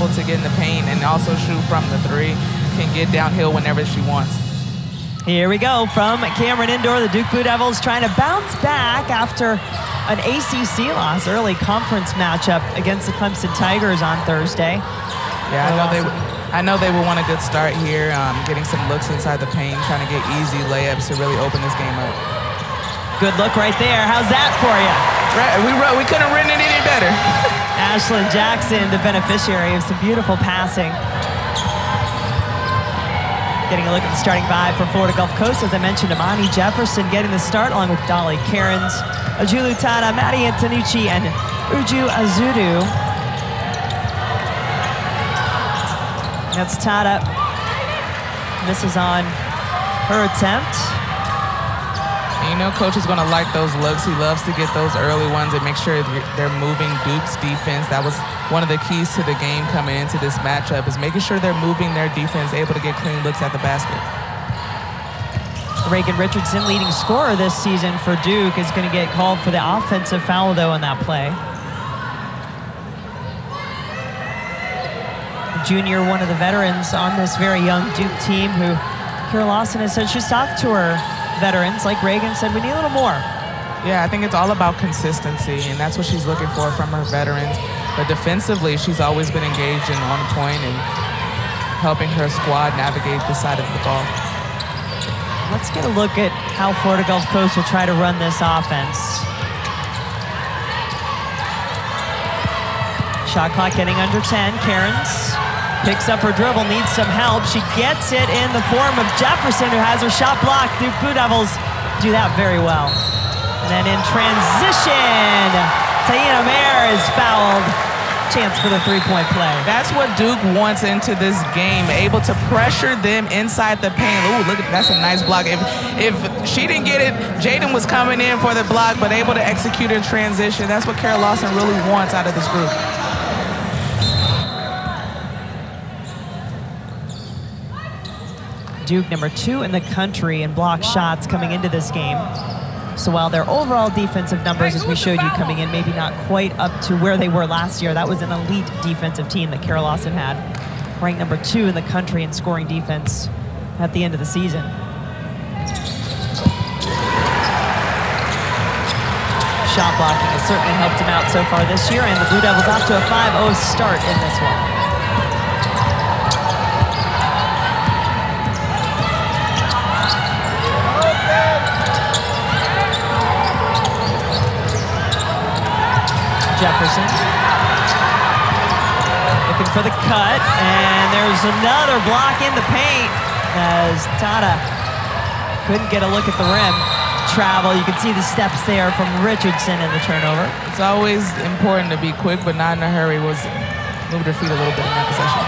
able to get in the paint and also shoot from the three, can get downhill whenever she wants. Here we go from Cameron Indoor. The Duke Blue Devils trying to bounce back after an ACC loss, early conference matchup against the Clemson Tigers on Thursday. Yeah, I know they will want a good start here, getting some looks inside the paint, trying to get easy layups to really open this game up. Good look right there. How's that for you? Right, we couldn't have written it any better. Ashlon Jackson, the beneficiary of some beautiful passing. Getting a look at the starting five for Florida Gulf Coast. As I mentioned, Amani Jefferson getting the start, along with Dolly Cairns, Ajulu Taina, Maddie Antonucci, and Uju Azudu. That's Taina. Misses on her attempt. And you know, Coach is going to like those looks. He loves to get those early ones and make sure they're moving Duke's defense. That was one of the keys to the game coming into this matchup, is making sure they're moving their defense, able to get clean looks at the basket. Reagan Richardson, leading scorer this season for Duke, is going to get called for the offensive foul, though, in that play. Junior, one of the veterans on this very young Duke team, who Kira Lawson has said she's talked to her veterans, like Reagan said, we need a little more. Yeah, I think it's all about consistency, and that's what she's looking for from her veterans. But defensively, she's always been engaged and on point and helping her squad navigate the side of the ball. Let's get a look at how Florida Gulf Coast will try to run this offense. Shot clock getting under 10. Cairns picks up her dribble, needs some help. She gets it in the form of Jefferson, who has her shot blocked. Duke Blue Devils do that very well. And then in transition, Taina Mair is fouled. Chance for the three-point play. That's what Duke wants into this game, able to pressure them inside the paint. Ooh, look, that's a nice block. If she didn't get it, Jaden was coming in for the block, but able to execute in transition. That's what Kara Lawson really wants out of this group. Duke number 2 in the country in block shots coming into this game. So while their overall defensive numbers, as we showed you coming in, maybe not quite up to where they were last year, that was an elite defensive team that Kara Lawson had, ranked number 2 in the country in scoring defense at the end of the season. Shot blocking has certainly helped him out so far this year, and the Blue Devils off to a 5-0 start in this one. Jefferson looking for the cut, and there's another block in the paint as Taina couldn't get a look at the rim. Travel, you can see the steps there from Richardson in the turnover. It's always important to be quick, but not in a hurry. Moved her feet a little bit in that possession.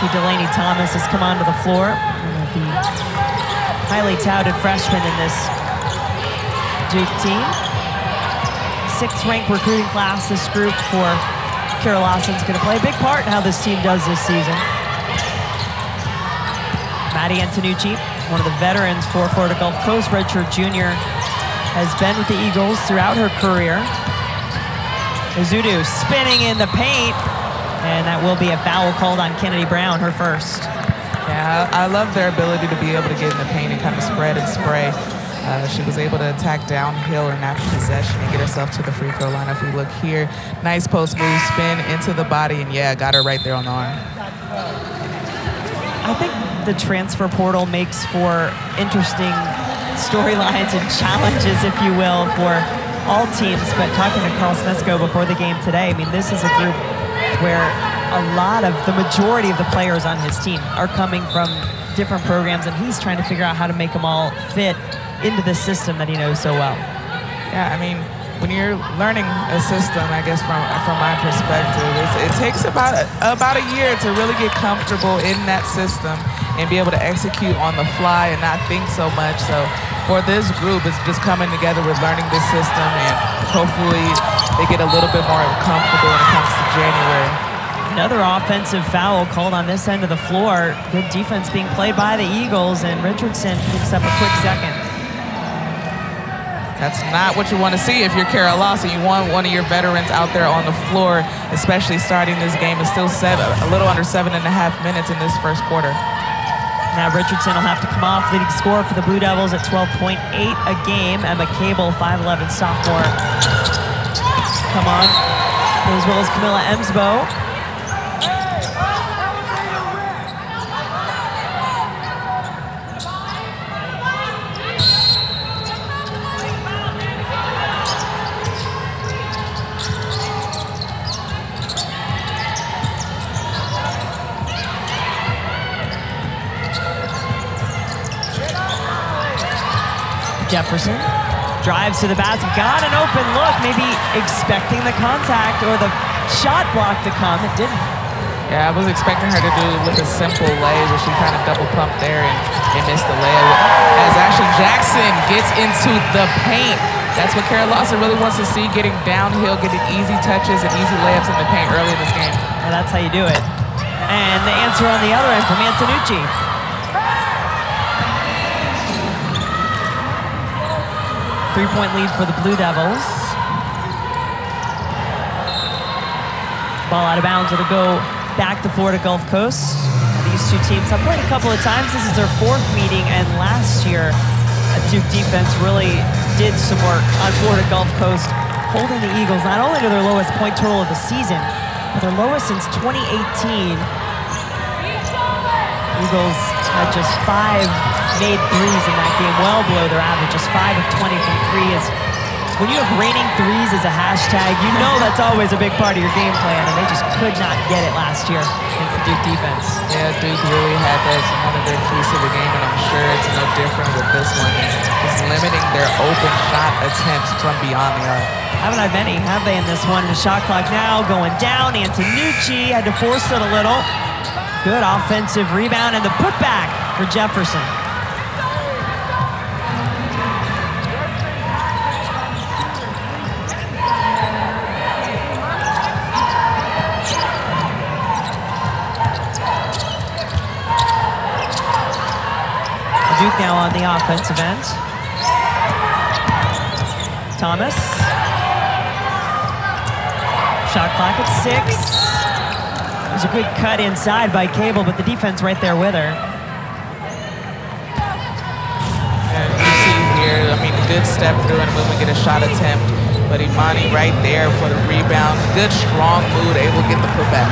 See Delaney Thomas has come onto the floor. The highly touted freshman in this Duke team. 6th ranked recruiting class, this group for Kara Lawson's going to play a big part in how this team does this season. Maddie Antonucci, one of the veterans for Florida Gulf Coast, redshirt junior, has been with the Eagles throughout her career. Azudu spinning in the paint, and that will be a foul called on Kennedy Brown, her first. Yeah, I love their ability to be able to get in the paint and kind of spread and spray. She was able to attack downhill in that possession and get herself to the free throw line. If we look here, nice post move, spin into the body, and yeah, got her right there on the arm. I think the transfer portal makes for interesting storylines and challenges, if you will, for all teams. But talking to Carl Smesko before the game today, I mean, this is a group where a lot of the majority of the players on his team are coming from different programs, and he's trying to figure out how to make them all fit into the system that he knows so well. Yeah, I mean, when you're learning a system, I guess from my perspective, it takes about a year to really get comfortable in that system and be able to execute on the fly and not think so much. So for this group, it's just coming together with learning this system, and hopefully they get a little bit more comfortable when it comes to January. Another offensive foul called on this end of the floor. Good defense being played by the Eagles, and Richardson picks up a quick second. That's not what you want to see if you're Kara Lawson. You want one of your veterans out there on the floor, especially starting this game. It's still a little under 7.5 minutes in this first quarter. Now Richardson will have to come off, leading scorer for the Blue Devils at 12.8 a game. Emma Cable, 5'11" sophomore. Come on, as well as Camilla Emsbo. Jefferson drives to the basket, got an open look, maybe expecting the contact or the shot block to come. It didn't. Yeah, I was expecting her to do it with a simple lay, but she kind of double pumped there and missed the layup. As Ashlon Jackson gets into the paint, that's what Kara Lawson really wants to see, getting downhill, getting easy touches and easy layups in the paint early in this game. Well, that's how you do it. And the answer on the other end from Antonucci. 3-point lead for the Blue Devils. Ball out of bounds. It'll go back to Florida Gulf Coast. These two teams have played a couple of times. This is their 4th meeting, and last year, Duke defense really did some work on Florida Gulf Coast, holding the Eagles not only to their lowest point total of the season, but their lowest since 2018. Eagles had just 5 made threes in that game, well below their average, just 5 of 20 from 3. When you have raining threes as a hashtag, you know that's always a big part of your game plan, and they just could not get it last year against the Duke defense. Yeah, Duke really had that as one of their keys to the game, and I'm sure it's no different with this one. It's limiting their open shot attempts from beyond the arc. Haven't had many, have they, in this one? The shot clock now going down. Antonucci had to force it a little. Good offensive rebound and the putback for Jefferson. Duke now on the offensive end. Thomas. Shot clock at 6. There's a good cut inside by Cable, but the defense right there with her. And you see here, I mean, a good step through and movement, get a shot attempt. But Imani right there for the rebound. Good, strong move, able to get the putback.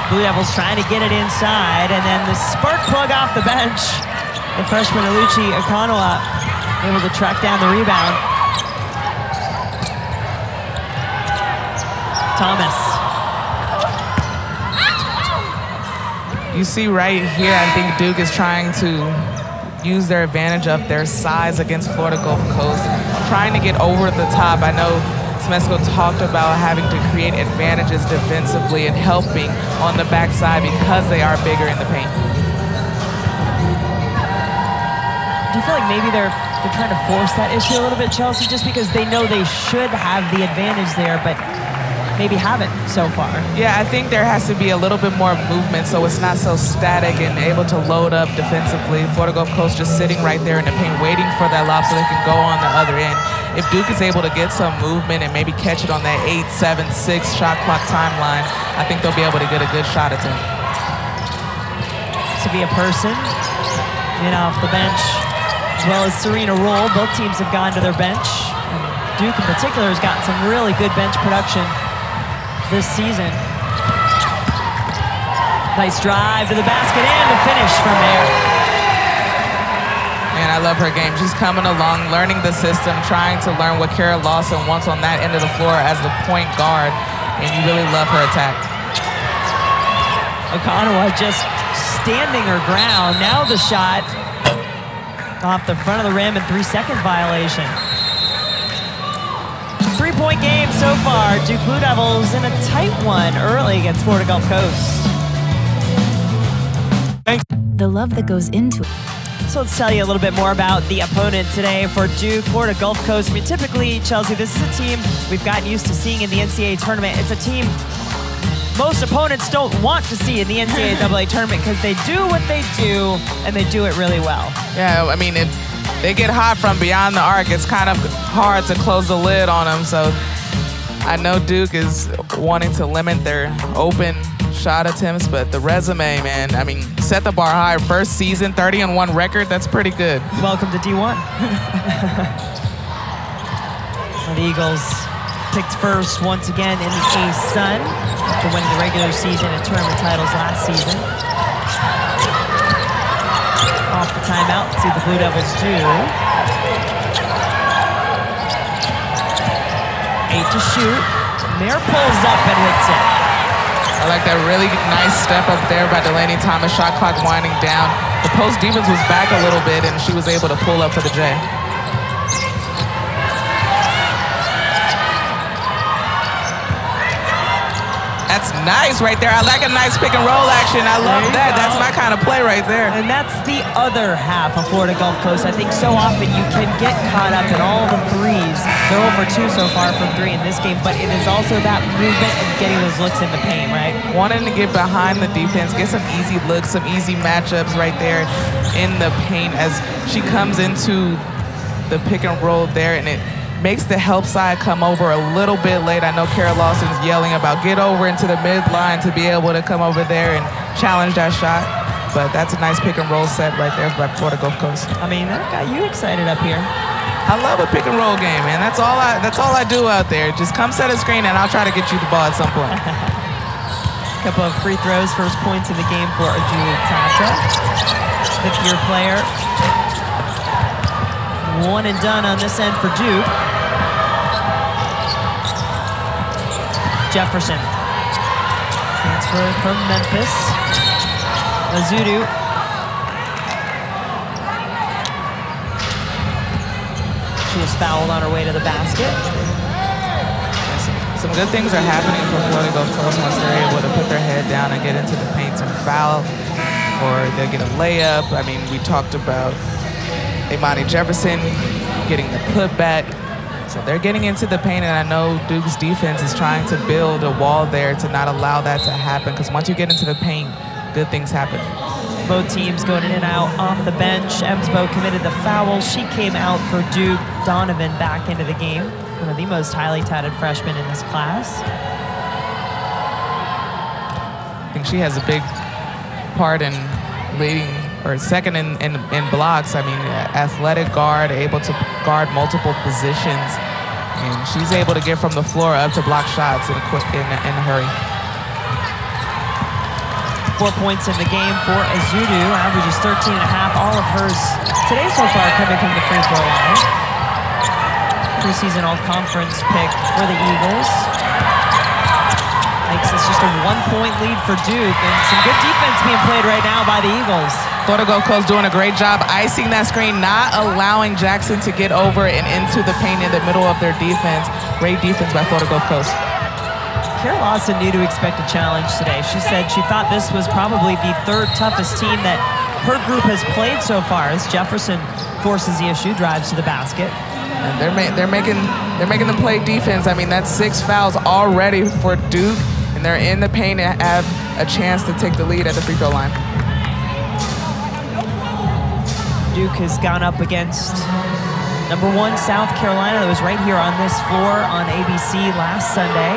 Blue Devils trying to get it inside, and then the spark plug off the bench. The freshman Oluchi Okananwa able to track down the rebound. Thomas. You see right here, I think Duke is trying to use their advantage of their size against Florida Gulf Coast, trying to get over the top. I know Smesco talked about having to create advantages defensively and helping on the backside because they are bigger in the paint. Do you feel like maybe they're trying to force that issue a little bit, Chelsea, just because they know they should have the advantage there, but maybe haven't so far? Yeah, I think there has to be a little bit more movement so it's not so static and able to load up defensively. Florida Gulf Coast just sitting right there in the paint waiting for that lob so they can go on the other end. If Duke is able to get some movement and maybe catch it on that 8, 7, 6 shot clock timeline, I think they'll be able to get a good shot attempt. Sophia Person in off the bench, as well as Serena Roll. Both teams have gone to their bench. And Duke in particular has gotten some really good bench production this season. Nice drive to the basket and the finish from there. Man, I love her game. She's coming along, learning the system, trying to learn what Kara Lawson wants on that end of the floor as the point guard, and you really love her attack. Okananwa just standing her ground. Now the shot off the front of the rim and 3-second violation. 3-point game so far. Duke Blue Devils in a tight one early against Florida Gulf Coast. The love that goes into it. So let's tell you a little bit more about the opponent today for Duke, Florida Gulf Coast. I mean, typically, Chelsea, this is a team we've gotten used to seeing in the NCAA tournament. It's a team most opponents don't want to see in the NCAA tournament because they do what they do, and they do it really well. Yeah, I mean, if they get hot from beyond the arc, it's kind of hard to close the lid on them. So I know Duke is wanting to limit their open shot attempts, but the resume, man, I mean, set the bar high. First season, 30-1 record, that's pretty good. Welcome to D1. The Eagles picked first once again in the A-Sun after winning the regular season and tournament titles last season. Off the timeout, see the Blue Devils do. 8 to shoot. Mair pulls up and hits it. I like that really nice step up there by Delaney Thomas. Shot clock winding down. The post defense was back a little bit, and she was able to pull up for the J. That's nice right there. I like a nice pick and roll action. I love that. That's my kind of play right there. And that's the other half of Florida Gulf Coast. I think so often you can get caught up in all the threes. They're over 2 so far from 3 in this game, but it is also that movement and getting those looks in the paint, right? Wanting to get behind the defense, get some easy looks, some easy matchups right there in the paint as she comes into the pick and roll there, and it makes the help side come over a little bit late. I know Kara Lawson's yelling about get over into the midline to be able to come over there and challenge that shot. But that's a nice pick and roll set right there by Florida Gulf Coast. I mean, that got you excited up here. I love a pick and roll game, man. That's all I do out there. Just come set a screen and I'll try to get you the ball at some point. Couple of free throws, first points in the game for Julie Tata. Fifth-year player. One and done on this end for Duke. Jefferson. Transfer from Memphis. Azudu. She is fouled on her way to the basket. Some good things are happening for Florida Gulf Coast once they're able to put their head down and get into the paint and foul, or they'll get a layup. I mean, we talked about Imani Jefferson getting the putback. So they're getting into the paint, and I know Duke's defense is trying to build a wall there to not allow that to happen, because once you get into the paint, good things happen. Both teams going in and out off the bench. Emsbo committed the foul. She came out for Duke. Donovan back into the game. One of the most highly touted freshmen in this class. I think she has a big part in leading, or second in blocks. I mean, athletic guard, able to guard multiple positions, and she's able to get from the floor up to block shots in a hurry. 4 points in the game for Azudu, averages 13.5. All of hers today so far coming from the free throw line. Preseason all-conference pick for the Eagles. Makes this just a 1-point lead for Duke, and some good defense being played right now by the Eagles. Florida Gulf Coast doing a great job icing that screen, not allowing Jackson to get over and into the paint in the middle of their defense. Great defense by Florida Gulf Coast. Kara Lawson knew to expect a challenge today. She said she thought this was probably the third toughest team that her group has played so far, as Jefferson forces the issue, drives to the basket. And they're making them play defense. I mean, that's 6 fouls already for Duke, and they're in the paint and have a chance to take the lead at the free throw line. Duke has gone up against number 1 South Carolina that was right here on this floor on ABC last Sunday.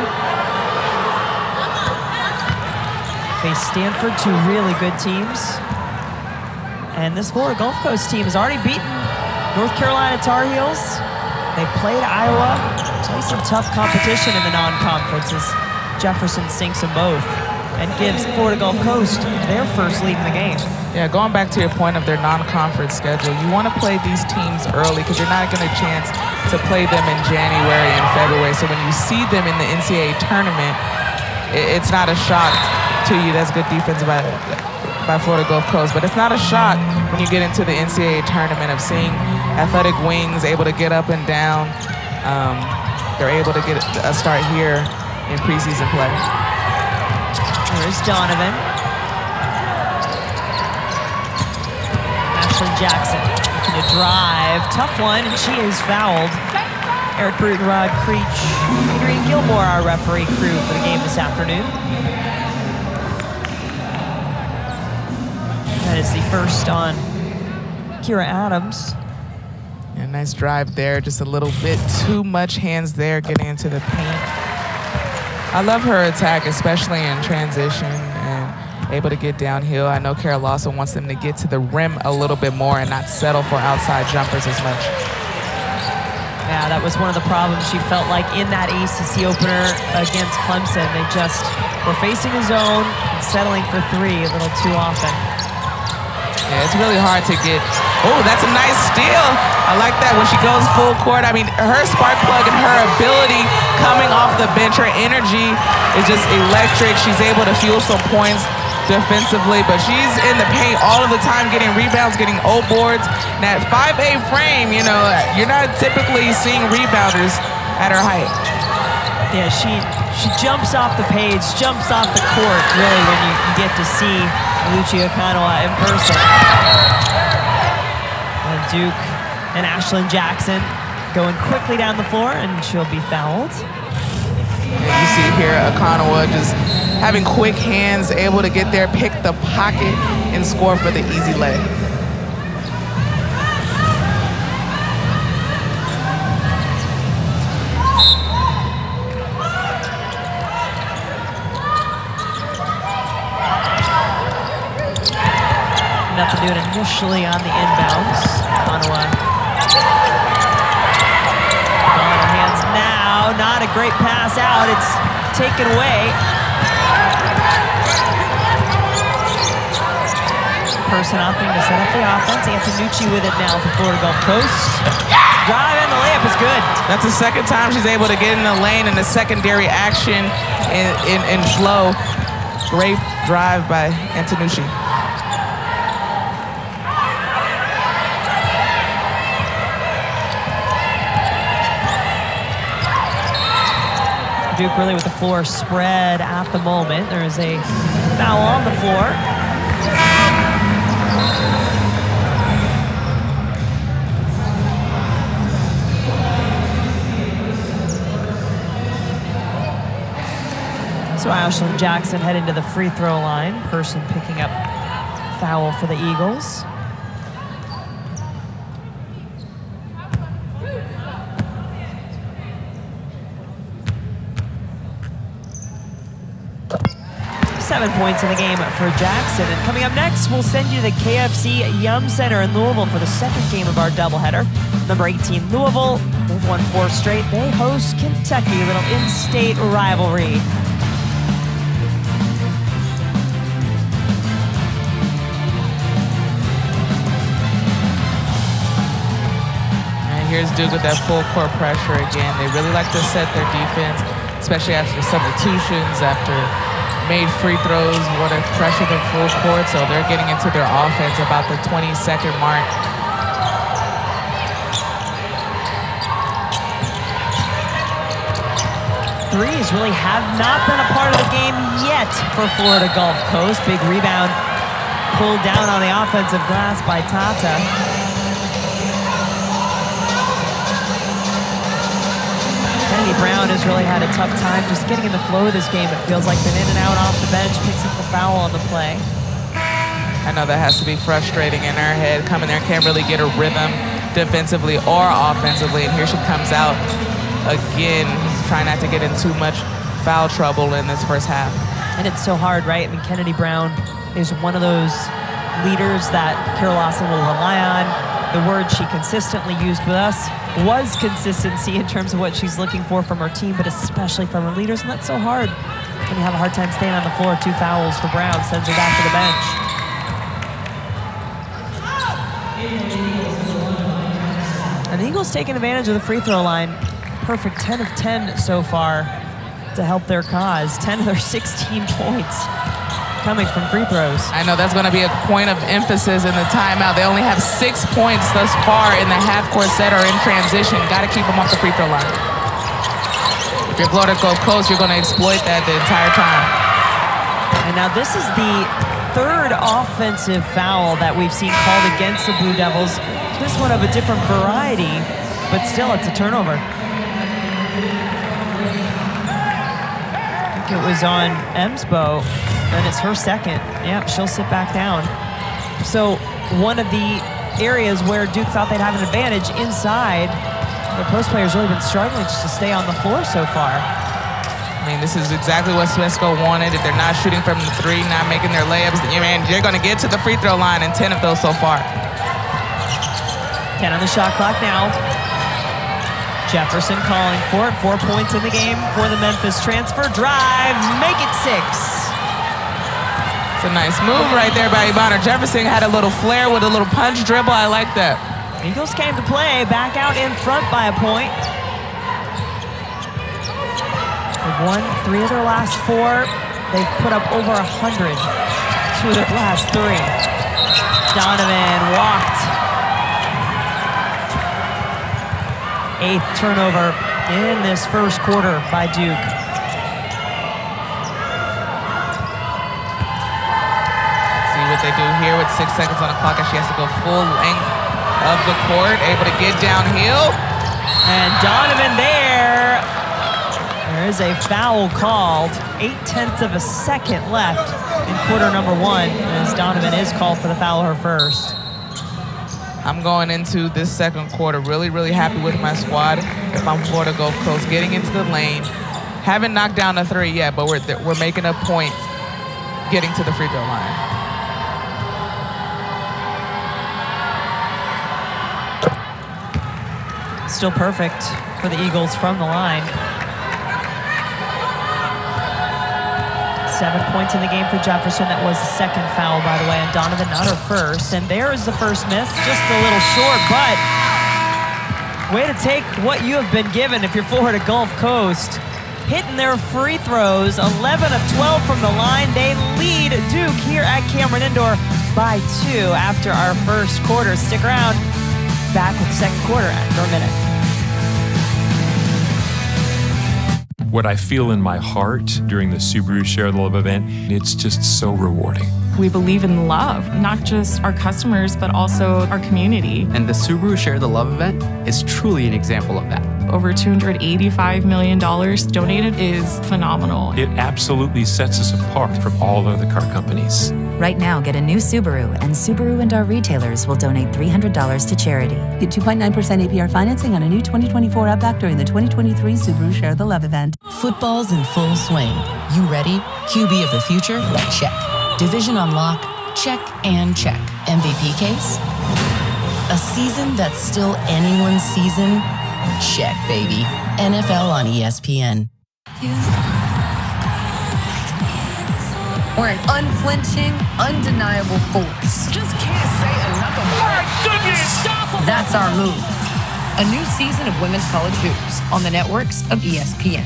Faced Stanford, 2 really good teams. And this Florida Gulf Coast team has already beaten North Carolina Tar Heels. They played Iowa, play some tough competition in the non-conferences. Jefferson sinks them both and gives Florida Gulf Coast their first lead in the game. Yeah, going back to your point of their non-conference schedule, you want to play these teams early because you're not going to chance to play them in January and February. So when you see them in the NCAA tournament, it's not a shock to you. That's good defense by Florida Gulf Coast. But it's not a shock when you get into the NCAA tournament of seeing athletic wings able to get up and down. They're able to get a start here in preseason play. Here's Donovan. Ashlon Jackson looking to drive. Tough one, and she is fouled. Eric Bruton, Rod Creech, Adrian Gilmore, our referee crew for the game this afternoon. That is the first on Kira Adams. Yeah, nice drive there. Just a little bit too much hands there getting into the paint. I love her attack, especially in transition and able to get downhill. I know Kara Lawson wants them to get to the rim a little bit more and not settle for outside jumpers as much. Yeah, that was one of the problems she felt like in that ACC opener against Clemson. They just were facing a zone and settling for three a little too often. Yeah, it's really hard to get. Oh, that's a nice steal. I like that when she goes full court. I mean, her spark plug and her ability coming off the bench, her energy is just electric. She's able to fuel some points defensively, but she's in the paint all of the time, getting rebounds, getting O boards. And that 5'8" frame, you know, you're not typically seeing rebounders at her height. Yeah, she jumps off the page, jumps off the court, really, when you get to see Oluchi Okananwa in person. And Duke and Ashlon Jackson going quickly down the floor, and she'll be fouled. And you see here Okananwa just having quick hands, able to get there, pick the pocket, and score for the easy lay. Nothing doing initially on the inbounds. Okananwa on her hands now. Not a great pass out. It's taken away. Person opting to set up the offense. Antonucci with it now for Florida Gulf Coast. Drive and the layup is good. That's the second time she's able to get in the lane in the secondary action in flow. Great drive by Antonucci. Duke really with the floor spread at the moment. There is a foul on the floor. So Ashlon Jackson heading to the free throw line. Person picking up foul for the Eagles. Seven points in the game for Jackson. And coming up next, we'll send you to the KFC Yum Center in Louisville for the second game of our doubleheader. Number 18, Louisville. They've won 4 straight. They host Kentucky, a little in-state rivalry. And here's Duke with that full court pressure again. They really like to set their defense, especially after substitutions, after made free throws, want to pressure the full court, so they're getting into their offense about the 20-second mark. Threes really have not been a part of the game yet for Florida Gulf Coast. Big rebound pulled down on the offensive glass by Tata. Kennedy Brown has really had a tough time just getting in the flow of this game. It feels like been in and out off the bench, picks up the foul on the play. I know that has to be frustrating in her head, coming there, can't really get a rhythm defensively or offensively, and here she comes out again, trying not to get in too much foul trouble in this first half. And it's so hard, right? I mean, Kennedy Brown is one of those leaders that Kara Lawson will rely on. The word she consistently used with us was consistency in terms of what she's looking for from her team, but especially from her leaders, and that's so hard when you have a hard time staying on the floor. 2 fouls for Brown, sends her back to the bench. And the Eagles taking advantage of the free throw line. Perfect 10 of 10 so far to help their cause. 10 of their 16 points coming from free throws. I know that's going to be a point of emphasis in the timeout. They only have 6 points thus far in the half-court set or in transition. Got to keep them off the free throw line. If you're Florida Gulf Coast, you're going to exploit that the entire time. And now this is the 3rd offensive foul that we've seen called against the Blue Devils. This one of a different variety, but still it's a turnover. I think it was on Emsbo, and it's her second. Yep, she'll sit back down. So one of the areas where Duke thought they'd have an advantage inside, the post players really been struggling just to stay on the floor so far. I mean, this is exactly what Smesco wanted. If they're not shooting from the three, not making their layups, you're going to get to the free throw line, and 10 of those so far. 10 on the shot clock now. Jefferson calling for it. 4 points in the game for the Memphis transfer. Drive, make it 6. It's a nice move right there by Ivana Jefferson. Had a little flair with a little punch dribble. I like that. Eagles came to play, back out in front by a point. They've won 3 of their last 4. They've put up over 100 2 of their last 3. Donovan walked. 8th turnover in this first quarter by Duke. See what they do here with 6 seconds on the clock, and she has to go full length of the court, able to get downhill. And Donovan there. There is a foul called. 0.8 of a second left in quarter number 1, as Donovan is called for the foul, her first. I'm going into this second quarter really, really happy with my squad. If I'm Florida Gulf Coast, getting into the lane. Haven't knocked down a 3 yet, but we're making a point getting to the free throw line. Still perfect for the Eagles from the line. 7 points in the game for Jefferson. That was the second foul, by the way, and Donovan not her first. And there is the first miss, just a little short, but way to take what you have been given if you're Florida Gulf Coast. Hitting their free throws, 11 of 12 from the line. They lead Duke here at Cameron Indoor by 2 after our first quarter. Stick around. Back with the second quarter after a minute. What I feel in my heart during the Subaru Share the Love event, it's just so rewarding. We believe in love, not just our customers, but also our community. And the Subaru Share the Love event is truly an example of that. Over $285 million donated is phenomenal. It absolutely sets us apart from all other car companies. Right now, get a new Subaru, and Subaru and our retailers will donate $300 to charity. Get 2.9% APR financing on a new 2024 Outback during the 2023 Subaru Share the Love event. Football's in full swing. You ready? QB of the future? Check. Division on lock? Check and check. MVP case? A season that's still anyone's season? Check, baby. NFL on ESPN. We're an unflinching, undeniable force. Just can't say enough about it. My goodness! That's our move. A new season of women's college hoops on the networks of ESPN.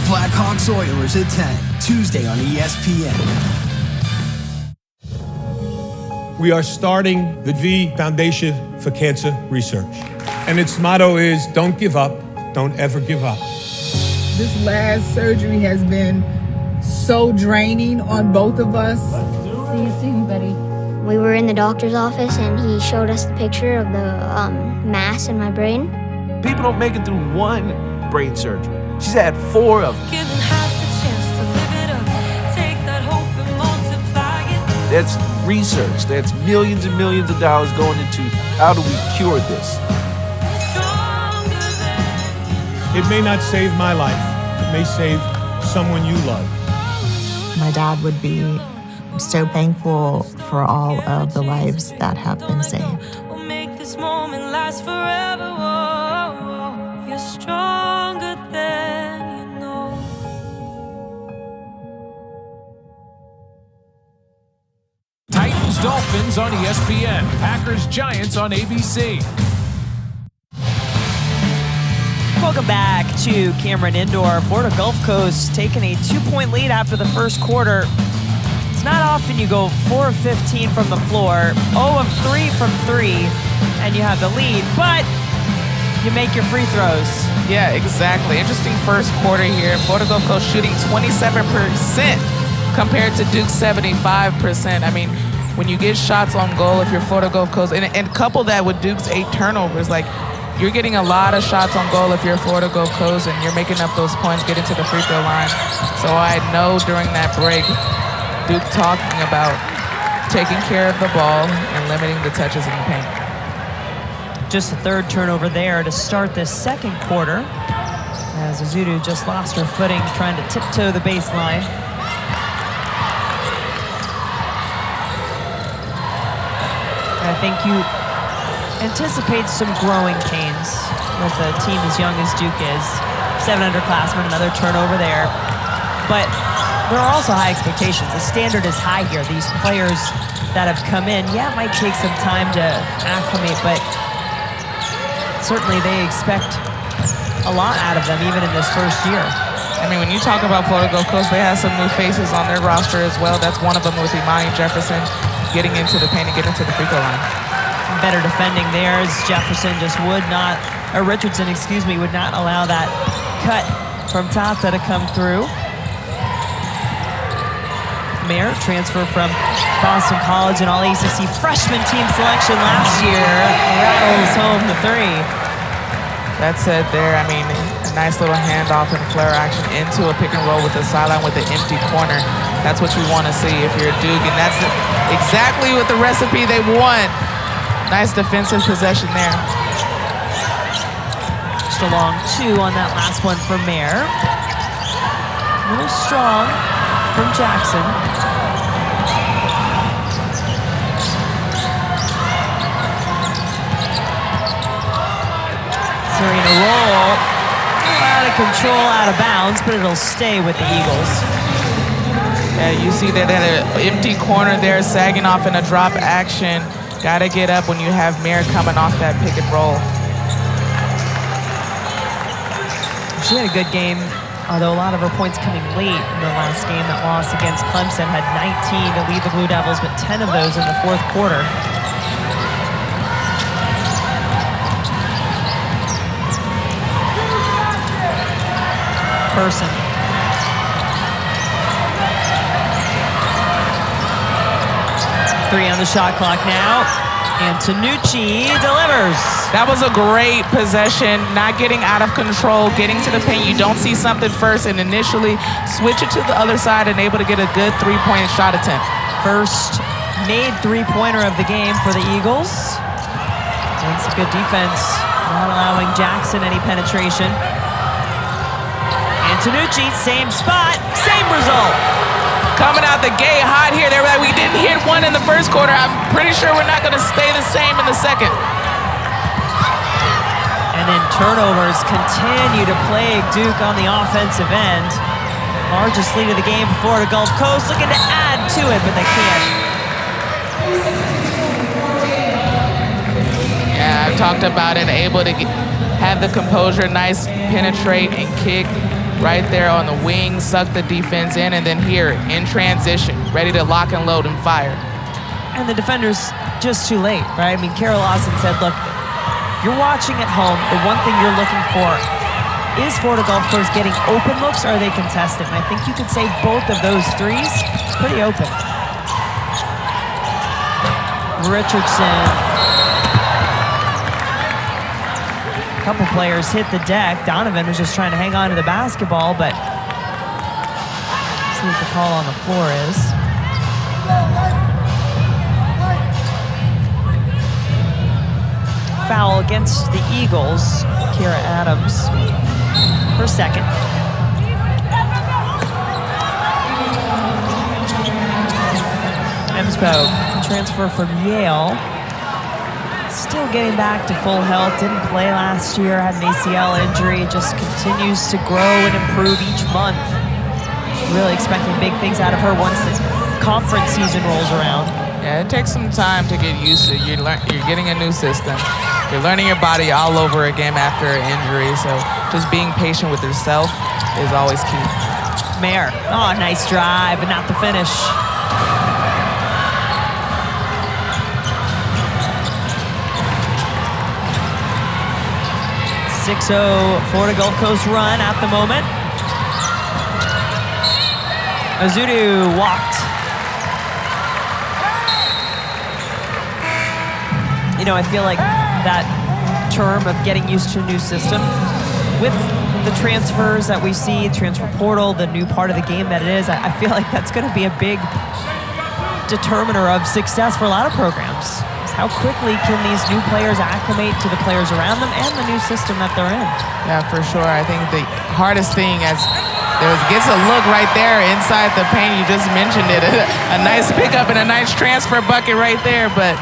Blackhawks Oilers at 10, Tuesday on ESPN. We are starting the V Foundation for Cancer Research. And its motto is, don't give up, don't ever give up. This last surgery has been so draining on both of us. See you soon, buddy. We were in the doctor's office and he showed us the picture of the mass in my brain. People don't make it through one brain surgery. She's had 4 of them. That's research. That's millions and millions of dollars going into how do we cure this. It may not save my life. It may save someone you love. My dad would be so thankful for all of the lives that have been saved. We'll make this moment last forever. Whoa, you're stronger than you know. Titans Dolphins on ESPN. Packers Giants on ABC. Welcome back to Cameron Indoor. Florida Gulf Coast taking a 2-point lead after the first quarter. It's not often you go 4 of 15 from the floor, 0 of 3 from 3, and you have the lead, but you make your free throws. Yeah, exactly. Interesting first quarter here. Florida Gulf Coast shooting 27% compared to Duke's 75%. I mean, when you get shots on goal, if you're Florida Gulf Coast, and couple that with Duke's 8 turnovers, like, you're getting a lot of shots on goal if you're Florida Gulf Coast, and you're making up those points, getting to the free throw line. So I know during that break, Duke talking about taking care of the ball and limiting the touches in the paint. Just the third turnover there to start this second quarter, as Azudu just lost her footing trying to tiptoe the baseline. I think you anticipate some growing pains with a team as young as Duke is. 7 underclassmen, another turnover there. But there are also high expectations. The standard is high here. These players that have come in, yeah, it might take some time to acclimate, but certainly they expect a lot out of them, even in this first year. I mean, when you talk about Florida Gulf Coast, they have some new faces on their roster as well. That's one of them with Imani Jefferson getting into the paint and getting to the free throw line. Better defending there as Jefferson just would not, or Richardson, excuse me, would not allow that cut from Tata to come through. Mair, transfer from Boston College and All-ACC freshman team selection last year, rattles home the 3. That said there, I mean, a nice little handoff and flare action into a pick and roll with the sideline with the empty corner. That's what you want to see if you're Duke, and that's exactly what the recipe they want. Nice defensive possession there. Just a long 2 on that last one for Mair. A little strong from Jackson. Serena roll. Out of control, out of bounds, but it'll stay with the Eagles. Yeah, you see that an empty corner there, sagging off in a drop action. Got to get up when you have Mair coming off that pick and roll. She had a good game, although a lot of her points coming late in the last game. That loss against Clemson had 19 to lead the Blue Devils, but 10 of those in the fourth quarter. Person. Three on the shot clock now. Antonucci delivers. That was a great possession, not getting out of control, getting to the paint. You don't see something first and initially switch it to the other side and able to get a good three-point shot attempt. First made three-pointer of the game for the Eagles. Doing some good defense, not allowing Jackson any penetration. Antonucci, same spot, same result. Coming out the gate hot here. They were like, we didn't hit one in the first quarter. I'm pretty sure we're not going to stay the same in the second. And then turnovers continue to plague Duke on the offensive end. Largest lead of the game for Florida Gulf Coast, looking to add to it, but they can't. Yeah, I've talked about it, able to have the composure, nice penetrate and kick. Right there on the wing, suck the defense in, and then here in transition, ready to lock and load and fire. And the defender's just too late, right? I mean, Carol Lawson said, look, if you're watching at home, the one thing you're looking for is Florida Gulf Coast getting open looks, or are they contested? And I think you could say both of those threes, pretty open. Richardson. Couple players hit the deck. Donovan was just trying to hang on to the basketball, but let's see what the call on the floor is. Foul against the Eagles. Kira Adams, her second. Emspo, transfer from Yale. Still getting back to full health, didn't play last year, had an ACL injury, just continues to grow and improve each month. Really expecting big things out of her once the conference season rolls around. Yeah, it takes some time to get used to. You're getting a new system. You're learning your body all over again after an injury, so just being patient with yourself is always key. Mair, oh, nice drive, but not the finish. 6-0 Florida Gulf Coast run at the moment. Azudu walked. You know, I feel like that term of getting used to a new system with the transfers that we see, transfer portal, the new part of the game that it is, I feel like that's going to be a big determiner of success for a lot of programs. How quickly can these new players acclimate to the players around them and the new system that they're in? Yeah, for sure. I think the hardest thing gets a look right there inside the paint. You just mentioned it. A nice pickup and a nice transfer bucket right there, but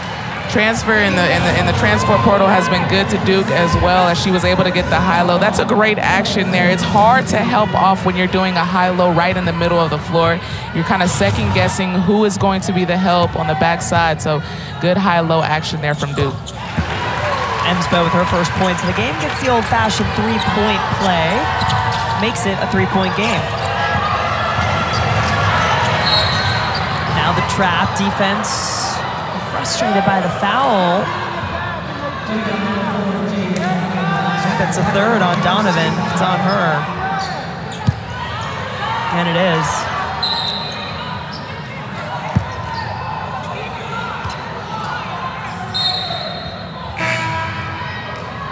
transfer in the transfer portal has been good to Duke as well, as she was able to get the high-low. That's a great action there. It's hard to help off when you're doing a high-low right in the middle of the floor. You're kind of second-guessing who is going to be the help on the backside, so good high-low action there from Duke. Emsbo with her first points of the game gets the old-fashioned three-point play, makes it a three-point game. Now the trap defense. Frustrated by the foul. That's a third on Donovan. It's on her. And it is.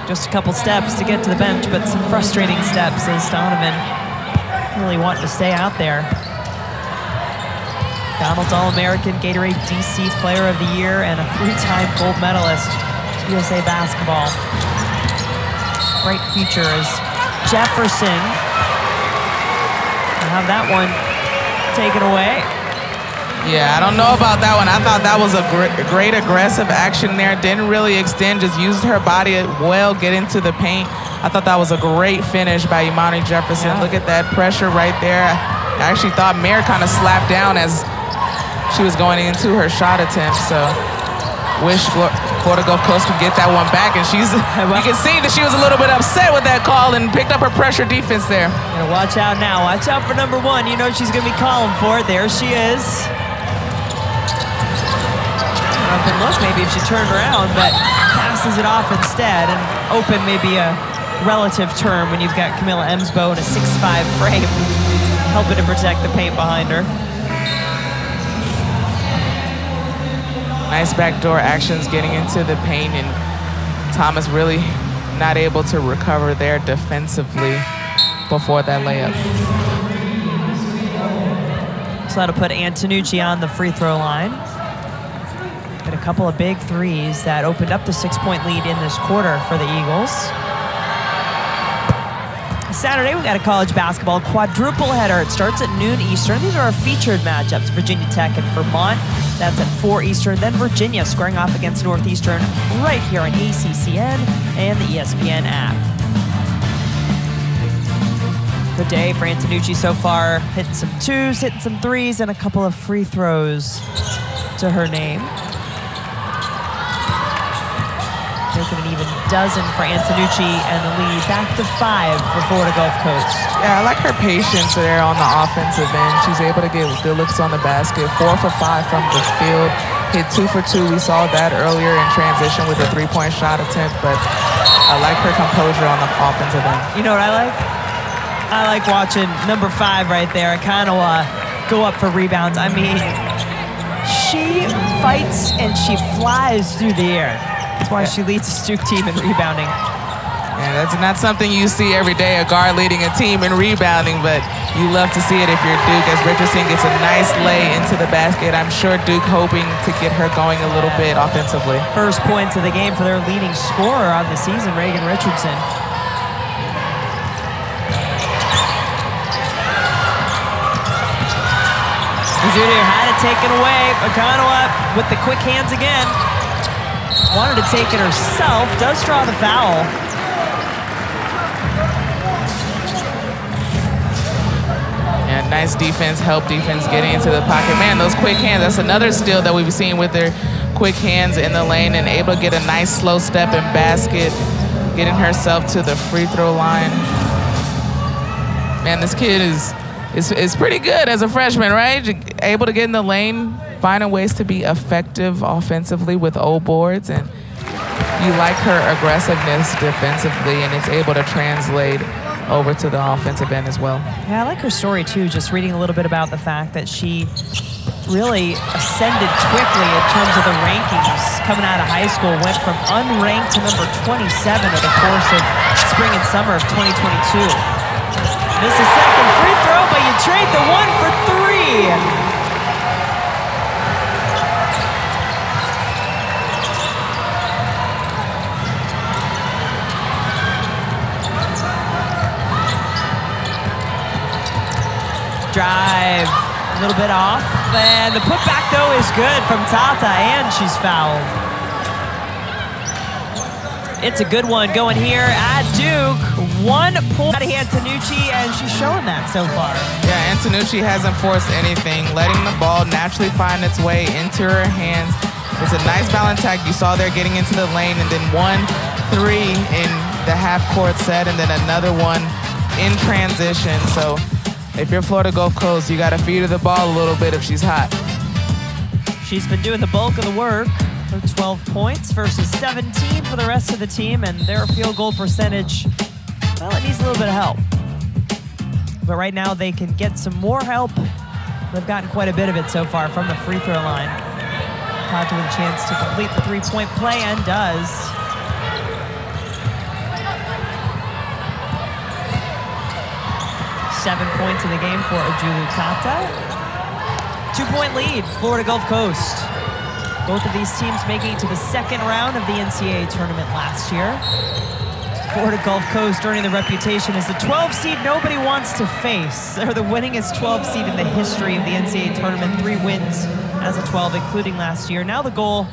Just a couple steps to get to the bench, but some frustrating steps as Donovan really wanting to stay out there. Donald's All-American, Gatorade DC Player of the Year, and a three-time gold medalist, USA Basketball. Bright future is Jefferson. We'll have that one taken away. Yeah, I don't know about that one. I thought that was a great aggressive action there. Didn't really extend, just used her body well, get into the paint. I thought that was a great finish by Imani Jefferson. Yeah. Look at that pressure right there. I actually thought Mair kind of slapped down as she was going into her shot attempt, so wish Florida Gulf Coast could get that one back, and you can see that she was a little bit upset with that call and picked up her pressure defense there. Watch out now. Watch out for number one. You know she's going to be calling for it. There she is. Open look maybe if she turned around, but passes it off instead, and open may be a relative term when you've got Camilla Emsbo in a 6'5" frame helping to protect the paint behind her. Nice backdoor actions getting into the paint, and Thomas really not able to recover there defensively before that layup. So that'll put Antonucci on the free throw line. Got a couple of big threes that opened up the 6-point lead in this quarter for the Eagles. Saturday, we got a college basketball quadruple header. It starts at noon Eastern. These are our featured matchups, Virginia Tech and Vermont. That's at 4 Eastern. Then Virginia squaring off against Northeastern right here on ACCN and the ESPN app. Good day for Antonucci so far. Hitting some twos, hitting some threes, and a couple of free throws to her name. Making an even dozen for Antonucci, and the lead back to 5 for Florida Gulf Coast. Yeah, I like her patience there on the offensive end. She's able to get good looks on the basket. 4 for 5 from the field. Hit 2 for 2. We saw that earlier in transition with a 3-point shot attempt, but I like her composure on the offensive end. You know what I like? I like watching number 5 right there. Okananwa go up for rebounds. I mean, she fights and she flies through the air. That's why she leads the Duke team in rebounding. Yeah, that's not something you see every day, a guard leading a team in rebounding, but you love to see it if you're Duke, as Richardson gets a nice lay into the basket. I'm sure Duke hoping to get her going a little bit offensively. First points of the game for their leading scorer of the season, Reagan Richardson. Azudu had it taken away. Okananwa with the quick hands again. Wanted to take it herself, does draw the foul. Yeah, nice defense, help defense getting into the pocket. Man, those quick hands, that's another steal that we've seen with their quick hands in the lane and able to get a nice slow step and basket, getting herself to the free throw line. Man, this kid is pretty good as a freshman, right? Able to get in the lane, finding ways to be effective offensively with old boards, and you like her aggressiveness defensively, and it's able to translate over to the offensive end as well. Yeah, I like her story too, just reading a little bit about the fact that she really ascended quickly in terms of the rankings coming out of high school, went from unranked to number 27 over the course of spring and summer of 2022. This is second free throw, but you trade the one for three. Drive, a little bit off, and the putback though is good from Tata, and she's fouled. It's a good one going here at Duke. 1 point out of Antonucci, and she's showing that so far. Yeah, Antonucci hasn't forced anything, letting the ball naturally find its way into her hands. It's a nice balance attack. You saw there getting into the lane, and then 1-3 in the half-court set, and then another one in transition. So if you're Florida Gulf Coast, you got to feed her the ball a little bit if she's hot. She's been doing the bulk of the work. Her 12 points versus 17 for the rest of the team, and their field goal percentage, well, it needs a little bit of help. But right now they can get some more help. They've gotten quite a bit of it so far from the free throw line. Tata with a chance to complete the three-point play, and does. Seven points in the game for Ojulu Tata. 2-point lead, Florida Gulf Coast. Both of these teams making it to the second round of the NCAA tournament last year. Florida Gulf Coast earning the reputation as the 12 seed nobody wants to face. They're the winningest 12 seed in the history of the NCAA tournament. 3 wins as a 12, including last year. Now the goal,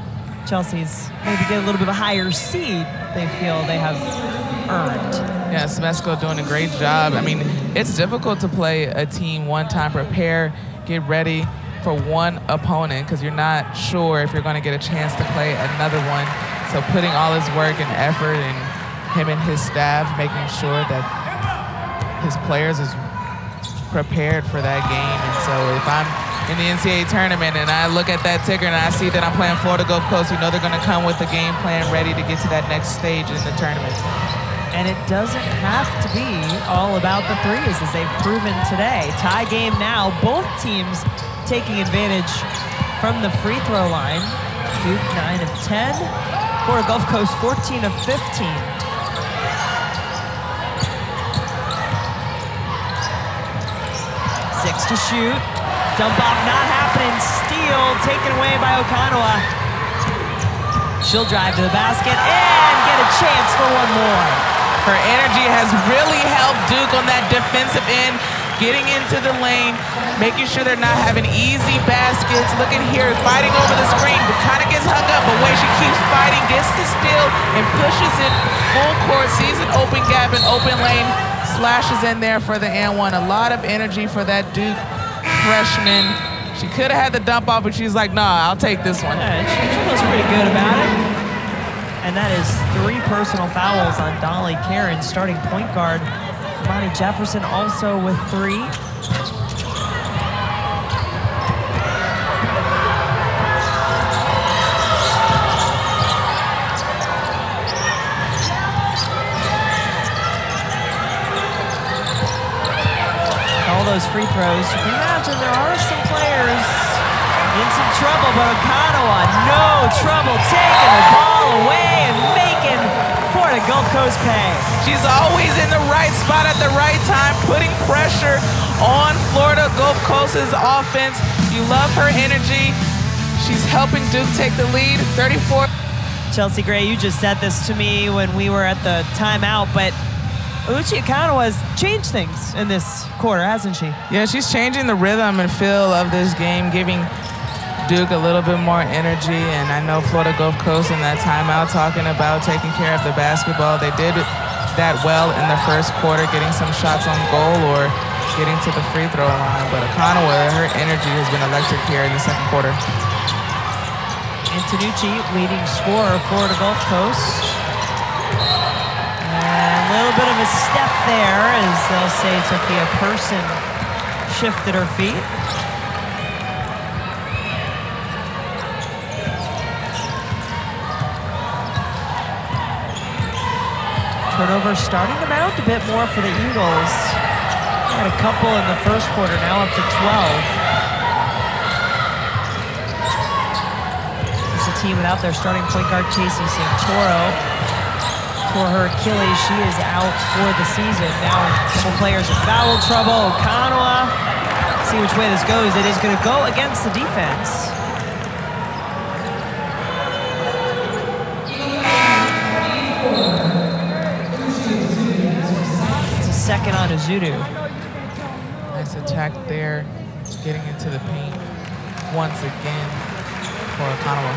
Chelsea's maybe get a little bit of a higher seed they feel they have earned. Yeah, Smesco doing a great job. I mean, it's difficult to play a team one time, prepare, get ready for one opponent, because you're not sure if you're going to get a chance to play another one. So putting all his work and effort, and him and his staff making sure that his players is prepared for that game. And so if I'm in the NCAA tournament and I look at that ticker and I see that I'm playing Florida Gulf Coast, you know they're going to come with a game plan ready to get to that next stage in the tournament. And it doesn't have to be all about the threes, as they've proven today. Tie game now, both teams taking advantage from the free throw line. Duke 9 of 10, Florida Gulf Coast 14 of 15. 6 to shoot, dump off not happening, steal taken away by Okananwa. She'll drive to the basket and get a chance for one more. Her energy has really helped Duke on that defensive end, getting into the lane, making sure they're not having easy baskets. Look at here, fighting over the screen, but kind of gets hung up, but wait, she keeps fighting, gets the steal, and pushes it full court, sees an open gap and open lane, slashes in there for the and one. A lot of energy for that Duke freshman. She could have had the dump off, but she's like, nah, I'll take this one. Yeah, she feels pretty good about it. And that is 3 personal fouls on Dolly Karen, starting point guard. Monty Jefferson also with 3. All those free throws, you can imagine there are some players in some trouble, but Okananwa, no trouble, taking the ball away and making Florida Gulf Coast pay. She's always in the right spot at the right time, putting pressure on Florida Gulf Coast's offense. You love her energy. She's helping Duke take the lead, 34. Chelsea Gray, you just said this to me when we were at the timeout, but Oluchi Okananwa has changed things in this quarter, hasn't she? Yeah, she's changing the rhythm and feel of this game, giving Duke a little bit more energy. And I know Florida Gulf Coast in that timeout talking about taking care of the basketball. They did that well in the first quarter, getting some shots on goal or getting to the free throw line. But Okananwa, her energy has been electric here in the second quarter. Antonucci, leading scorer, Florida Gulf Coast. And a little bit of a step there, as they'll say Sophia Person shifted her feet. Turnover starting to mount a bit more for the Eagles. Had a couple in the first quarter, now up to 12. It's a team without their starting point guard, Casey Santoro. For her Achilles, she is out for the season. Now a couple players in foul trouble. Okananwa. See which way this goes. It is going to go against the defense. It's a second on Azudu. Nice attack there, getting into the paint once again for Okananwa.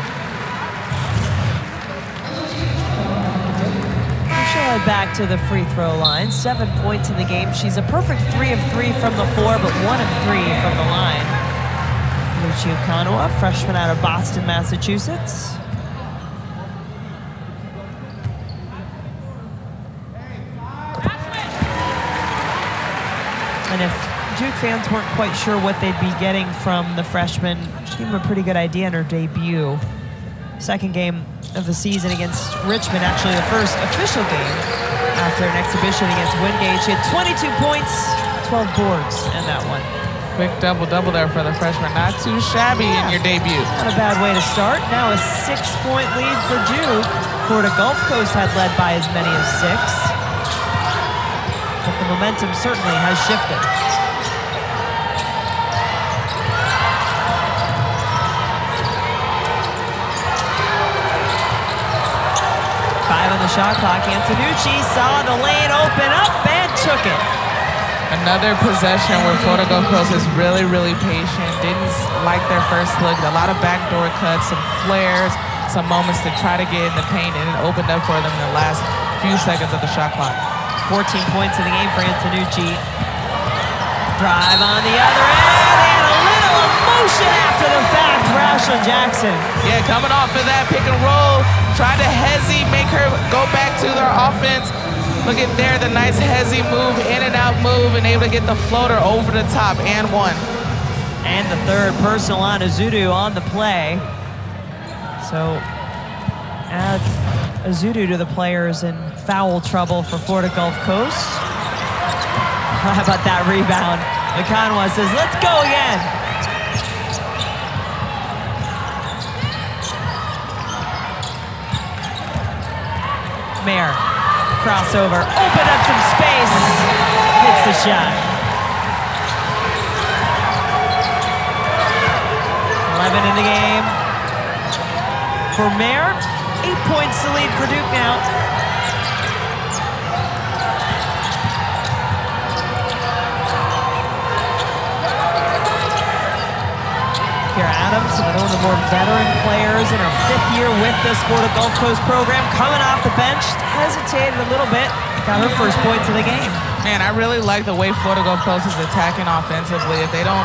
She'll head back to the free throw line. 7 points in the game. She's a perfect 3 of 3 from the floor, but 1 of 3 from the line. Oluchi Okananwa, freshman out of Boston, Massachusetts. And if Duke fans weren't quite sure what they'd be getting from the freshman, she gave them a pretty good idea in her debut. Second game of the season against Richmond, actually the first official game after an exhibition against Wingate. She had 22 points, 12 boards in that one. Quick double-double there for the freshman. Not too shabby in your debut. Not a bad way to start. Now a 6-point lead for Duke. Florida Gulf Coast had led by as many as 6. But the momentum certainly has shifted. On the shot clock, Antonucci saw the lane open up and took it. Another possession where Florida Gulf Coast is really, really patient. Didn't like their first look. A lot of backdoor cuts, some flares, some moments to try to get in the paint, and it opened up for them in the last few seconds of the shot clock. 14 points in the game for Antonucci. Drive on the other end, and a little emotion after the fact for Ashlon Jackson. Yeah, coming off of that pick and roll, tried to hezzy, make her go back to their offense. Look at there, the nice hezzy move, in and out move, and able to get the floater over the top, and one. And the third personal on Azudu on the play. So add Azudu to the players in foul trouble for Florida Gulf Coast. How about that rebound? Okananwa says, let's go again. Mair, crossover, open up some space, hits the shot. 11 in the game for Mair. 8 points to lead for Duke now. Here Adams, one of the more veteran players in her 5th year with this Florida Gulf Coast program, coming off the bench, hesitated a little bit, got her first points of the game. Man, I really like the way Florida Gulf Coast is attacking offensively. If they don't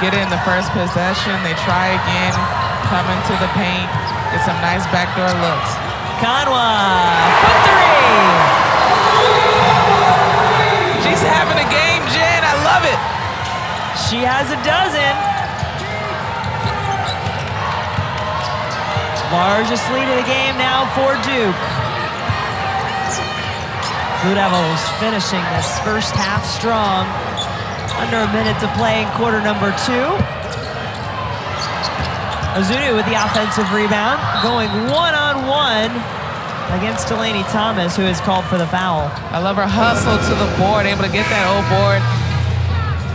get it in the first possession, they try again, come into the paint, get some nice backdoor looks. Okananwa, quick 3! She's having a game, Jen, I love it. She has a dozen. Largest lead of the game now for Duke. Blue Devils finishing this first half strong. Under a minute to play in quarter number 2. Azudu with the offensive rebound, going one-on-one against Delaney Thomas, who is called for the foul. I love her hustle to the board, able to get that old board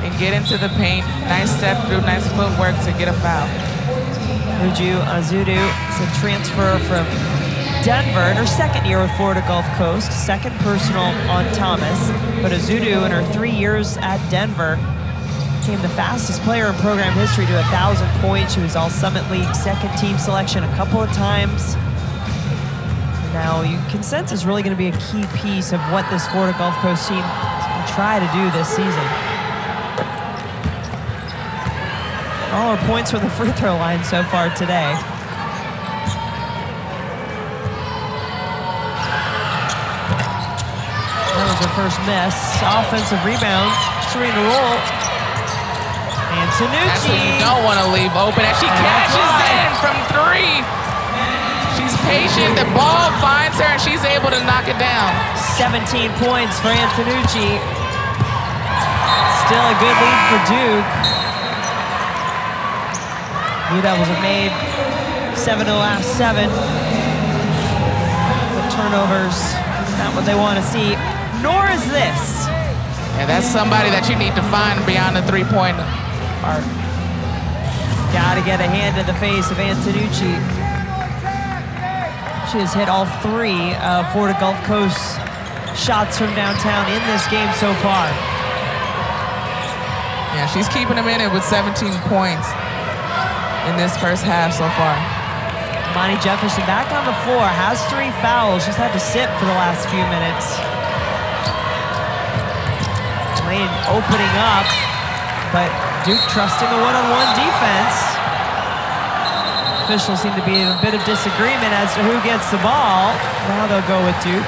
and get into the paint. Nice step through, nice footwork to get a foul. Uju Azudu is a transfer from Denver in her 2nd year with Florida Gulf Coast. 2nd personal on Thomas. But Azudu in her 3 years at Denver became the fastest player in program history to 1,000 points. She was all Summit League 2nd team selection a couple of times. Now you can sense is really going to be a key piece of what this Florida Gulf Coast team is going to try to do this season. All her points from the free throw line so far today. That was her first miss. Offensive rebound. Serena roll. Antonucci. That's what you don't want to leave open. And she cashes in from 3. She She's patient. The ball finds her, and she's able to knock it down. 17 points for Antonucci. Still a good lead for Duke. Blue Devils have made 7 of the last 7. The turnovers, not what they want to see, nor is this. Yeah, that's somebody that you need to find beyond the three-point arc. Gotta get a hand in the face of Antonucci. She has hit all 3 of Florida Gulf Coast shots from downtown in this game so far. Yeah, she's keeping them in it with 17 points in this first half so far. Imani Jefferson back on the floor, has 3 fouls. She's had to sit for the last few minutes. Lane opening up, but Duke trusting a one-on-one defense. Officials seem to be in a bit of disagreement as to who gets the ball. Now they'll go with Duke.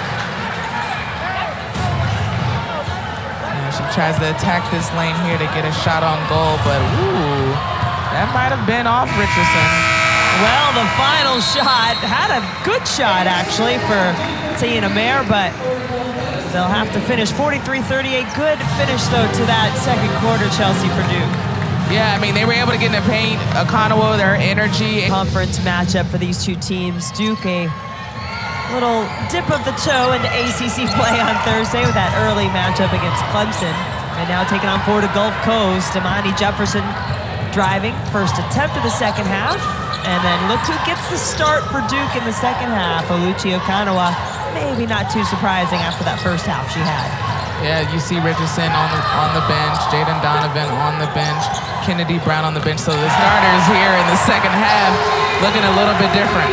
She tries to attack this lane here to get a shot on goal, but ooh, that might have been off Richardson. Well, the final shot, had a good shot actually for Taina Mair, but they'll have to finish 43-38. Good finish though to that second quarter, Chelsea, for Duke. Yeah, I mean, they were able to get in the paint. Okananwa, their energy. Conference matchup for these two teams. Duke, a little dip of the toe into ACC play on Thursday with that early matchup against Clemson. And now taking on Florida Gulf Coast. Imani Jefferson driving, first attempt of the second half. And then look who gets the start for Duke in the second half. Oluchi Okananwa, maybe not too surprising after that first half she had. Yeah, you see Richardson on the bench, Jaden Donovan on the bench, Kennedy Brown on the bench. So the starters here in the second half looking a little bit different.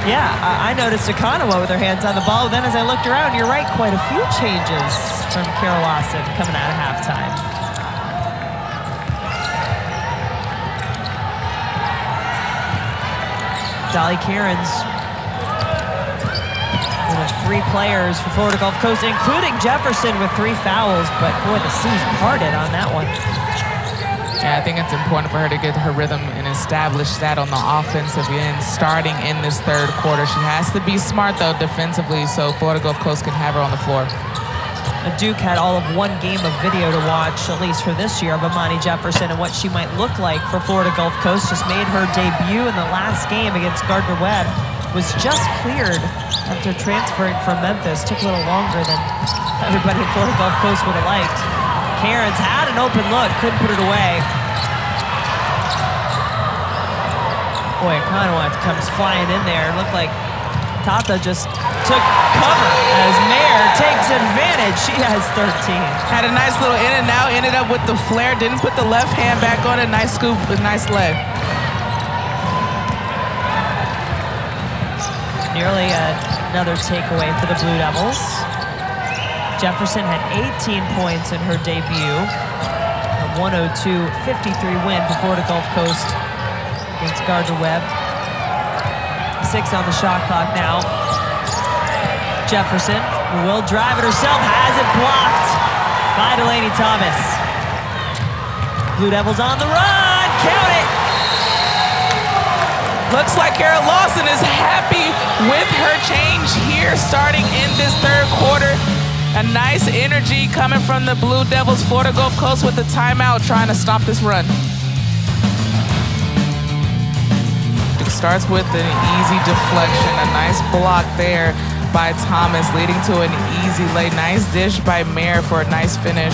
Yeah, I noticed Okananwa with her hands on the ball. Then as I looked around, you're right, quite a few changes from Carol Lawson coming out of halftime. Dolly Cairns, one of 3 players for Florida Gulf Coast, including Jefferson with 3 fouls, but boy, the seas parted on that one. Yeah, I think it's important for her to get her rhythm and establish that on the offensive end, starting in this third quarter. She has to be smart, though, defensively, so Florida Gulf Coast can have her on the floor. Duke had all of 1 game of video to watch, at least for this year, of Imani Jefferson and what she might look like for Florida Gulf Coast. Just made her debut in the last game against Gardner-Webb. Was just cleared after transferring from Memphis. Took a little longer than everybody in Florida Gulf Coast would have liked. Cairns had an open look, couldn't put it away. Boy, Okananwa comes flying in there. Looked like Tata just took cover as Mair takes advantage. She has 13. Had a nice little in and out, ended up with the flare, didn't put the left hand back on it. Nice scoop, a nice leg. Nearly another takeaway for the Blue Devils. Jefferson had 18 points in her debut. A 102-53 win for Florida Gulf Coast against Gardner-Webb. 6 on the shot clock now. Jefferson will drive it herself, has it blocked by Delaney Thomas. Blue Devils on the run, count it! Looks like Carol Lawson is happy with her change here starting in this third quarter. A nice energy coming from the Blue Devils. Florida Gulf Coast with the timeout trying to stop this run. It starts with an easy deflection, a nice block there by Thomas leading to an easy lay. Nice dish by Mair for a nice finish.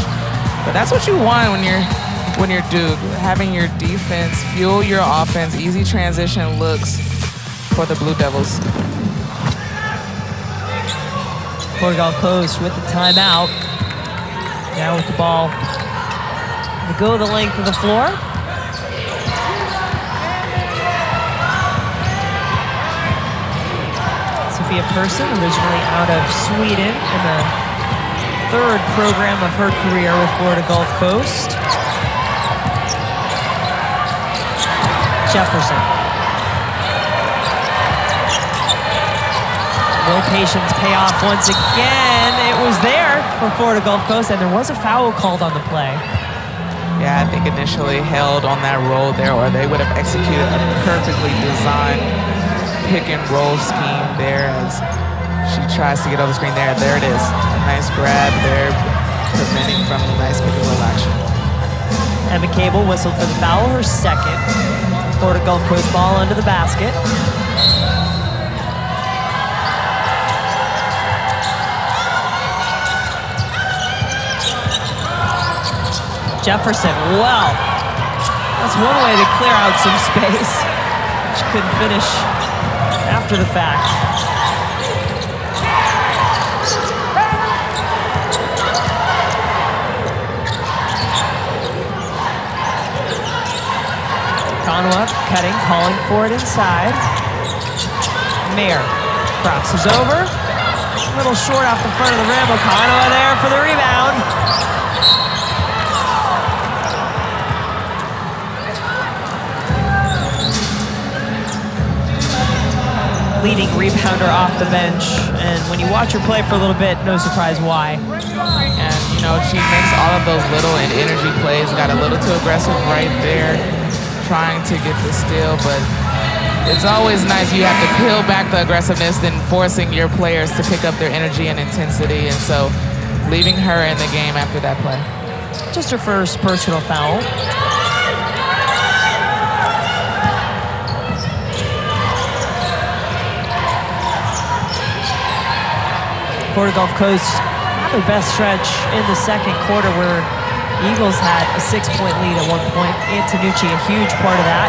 But that's what you want when you're Duke, having your defense fuel your offense. Easy transition looks for the Blue Devils. Florida Gulf Coast with the timeout. Now with the ball. They go the length of the floor. Sophia Persson, originally out of Sweden, in the 3rd program of her career with Florida Gulf Coast. Jefferson. Will patience pay off once again? It was there for Florida Gulf Coast, and there was a foul called on the play. Yeah, I think initially held on that roll there, or they would have executed a perfectly designed pick and roll scheme there as she tries to get over the screen there. There it is. A nice grab there, preventing from the nice pick and roll action. Emma Cable whistled for the foul, her second. Florida Gulf Coast ball under the basket. Jefferson, well, that's one way to clear out some space. She couldn't finish after the fact. Okananwa cutting, calling for it inside. Mair crosses over. A little short off the front of the rim. Okananwa there for the rebound. Leading rebounder off the bench, and when you watch her play for a little bit, no surprise why. And you know, she makes all of those little and energy plays. Got a little too aggressive right there, trying to get the steal, but it's always nice. You have to peel back the aggressiveness, then forcing your players to pick up their energy and intensity, and so leaving her in the game after that play. Just her first personal foul. Florida Gulf Coast had their best stretch in the second quarter where Eagles had a 6-point lead at one point. Antonucci, a huge part of that.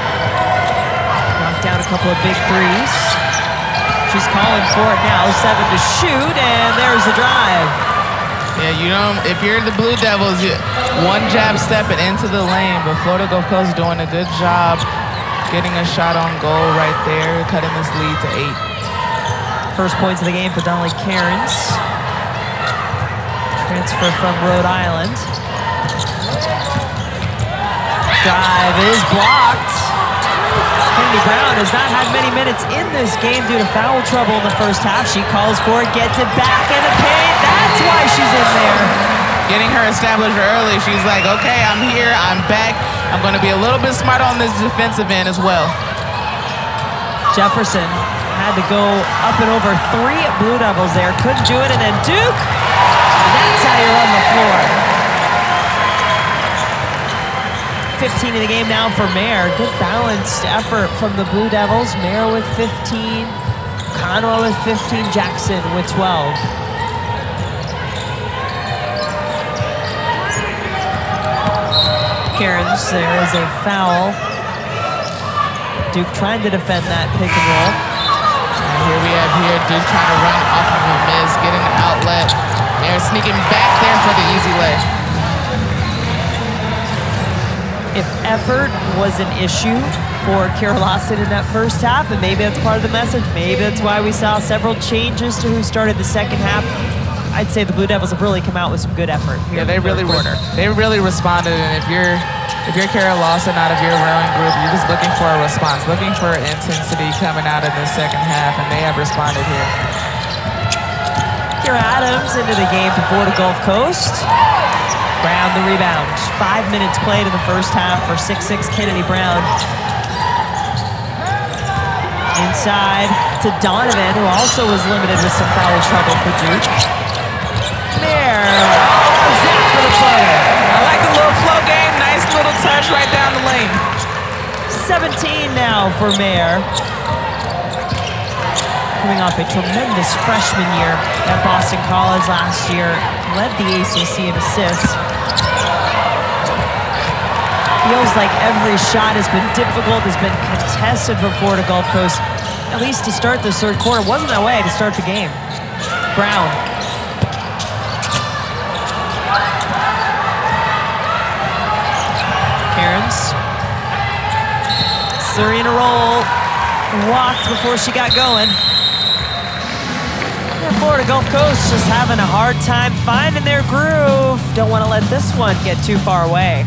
Knocked down a couple of big threes. She's calling for it now, 7 to shoot, and there's the drive. Yeah, you know, if you're the Blue Devils, one jab stepping into the lane, but Florida Gulf Coast doing a good job getting a shot on goal right there, cutting this lead to 8. First points of the game for Donnelly Cairns. Transfer from Rhode Island. Drive is blocked. Kennedy Brown has not had many minutes in this game due to foul trouble in the first half. She calls for it, gets it back in the paint. That's why she's in there. Getting her established early. She's like, okay, I'm here, I'm back. I'm going to be a little bit smart on this defensive end as well. Jefferson had to go up and over 3 Blue Devils there. Couldn't do it, and then Duke. That's how you run the floor. 15 in the game now for Mair. Good balanced effort from the Blue Devils. Mair with 15, Okananwa with 15, Jackson with 12. Cairns, there is a foul. Duke trying to defend that pick and roll. Here we have Duke trying to run off of a miss, getting an outlet. They're sneaking back there for the easy lay. If effort was an issue for Kira Lawson in that first half, and maybe that's part of the message, maybe that's why we saw several changes to who started the second half, I'd say the Blue Devils have really come out with some good effort here. Yeah, they really responded, and if you're Kara Lawson out of your rowing group, you're just looking for a response, looking for intensity coming out in the second half, and they have responded here. Kira Adams into the game for Florida Gulf Coast. Brown the rebound. 5 minutes played in the first half for 6'6" Kennedy Brown. Inside to Donovan, who also was limited with some foul trouble for Duke. Mair, Zach for the floater. I like the little flow game, nice little touch right down the lane. 17 now for Mair. Coming off a tremendous freshman year at Boston College last year, led the ACC in assists. Feels like every shot has been difficult, has been contested for Florida Gulf Coast, at least to start this third quarter. Wasn't that way to start the game. Brown. Cairns. Serena roll. Walked before she got going. And Florida Gulf Coast just having a hard time finding their groove. Don't want to let this one get too far away.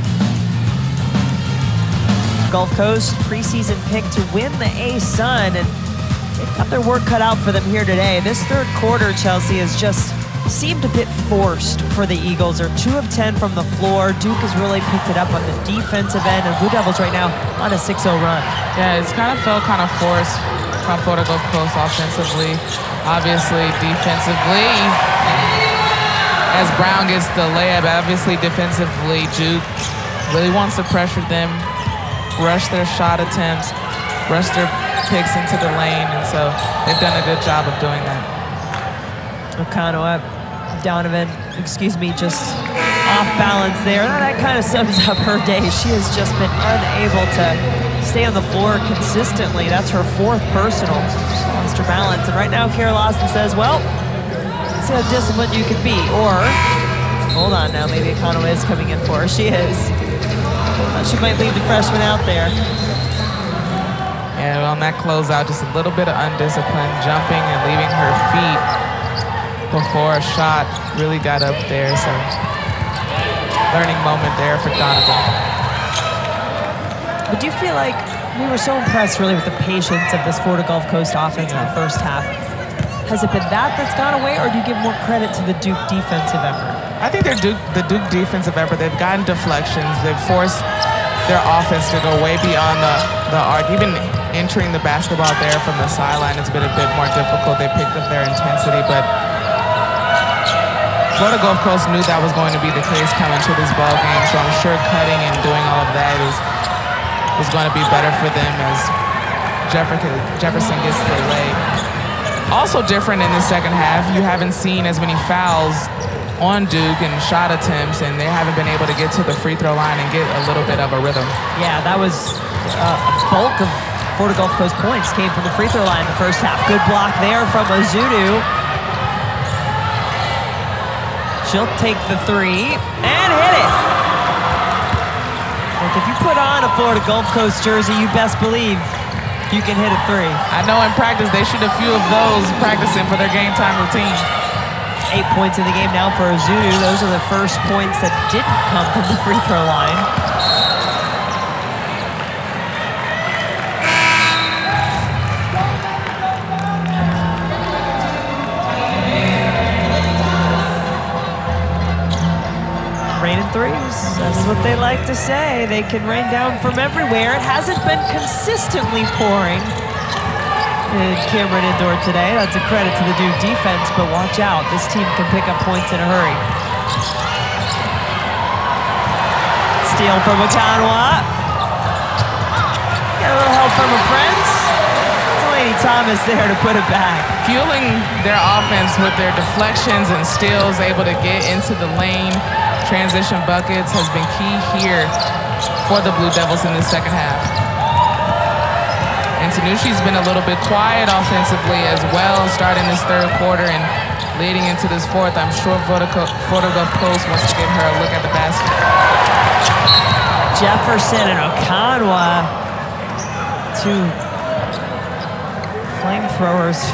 Gulf Coast preseason pick to win the A-Sun, and they've got their work cut out for them here today. This third quarter, Chelsea, has just seemed a bit forced for the Eagles. They're 2 of 10 from the floor. Duke has really picked it up on the defensive end, and Blue Devils right now on a 6-0 run. Yeah, it's kind of felt kind of forced from Florida Gulf Coast offensively. Obviously, defensively, as Brown gets the layup, obviously defensively, Duke really wants to pressure them, rush their shot attempts, rush their picks into the lane, and so they've done a good job of doing that. Okananwa, Donovan, just off balance there. That kind of sums up her day. She has just been unable to stay on the floor consistently. That's her 4th personal. She's lost her balance. And right now, Kara Lawson says, well, let's see how disciplined you can be. Or, hold on now, maybe Okananwa is coming in for her. She is. She might leave the freshman out there. And on that closeout, just a little bit of undiscipline, jumping and leaving her feet before a shot really got up there. So, learning moment there for Donovan. But do you feel like we were so impressed really with the patience of this Florida Gulf Coast offense in the first half? Has it been that's gone away, or do you give more credit to the Duke defensive effort? I think the Duke defensive effort, they've gotten deflections. They've forced their offense to go way beyond the arc. Even entering the basketball there from the sideline, it's been a bit more difficult. They picked up their intensity, but Florida Gulf Coast knew that was going to be the case coming to this ball game, so I'm sure cutting and doing all of that is going to be better for them as Jefferson gets the lay. Also different in the second half, you haven't seen as many fouls on Duke and shot attempts, and they haven't been able to get to the free throw line and get a little bit of a rhythm. Yeah, that was a bulk of Florida Gulf Coast points came from the free throw line in the first half. Good block there from Ozudu. She'll take the 3 and hit it. Look, if you put on a Florida Gulf Coast jersey, you best believe you can hit a 3. I know in practice they shoot a few of those practicing for their game time routine. 8 points in the game now for Ozudu. Those are the first points that didn't come from the free throw line. Raining threes, that's what they like to say. They can rain down from everywhere. It hasn't been consistently pouring in Cameron Indoor today. That's a credit to the Duke defense, but watch out. This team can pick up points in a hurry. Steal from Okananwa. Get a little help from her friends. Delaney Thomas there to put it back. Fueling their offense with their deflections and steals, able to get into the lane. Transition buckets has been key here for the Blue Devils in the second half. And Tanushi's been a little bit quiet offensively as well, starting this third quarter and leading into this fourth. I'm sure Florida Gulf Coast wants to give her a look at the basket. Jefferson and Okananwa, 2 flamethrowers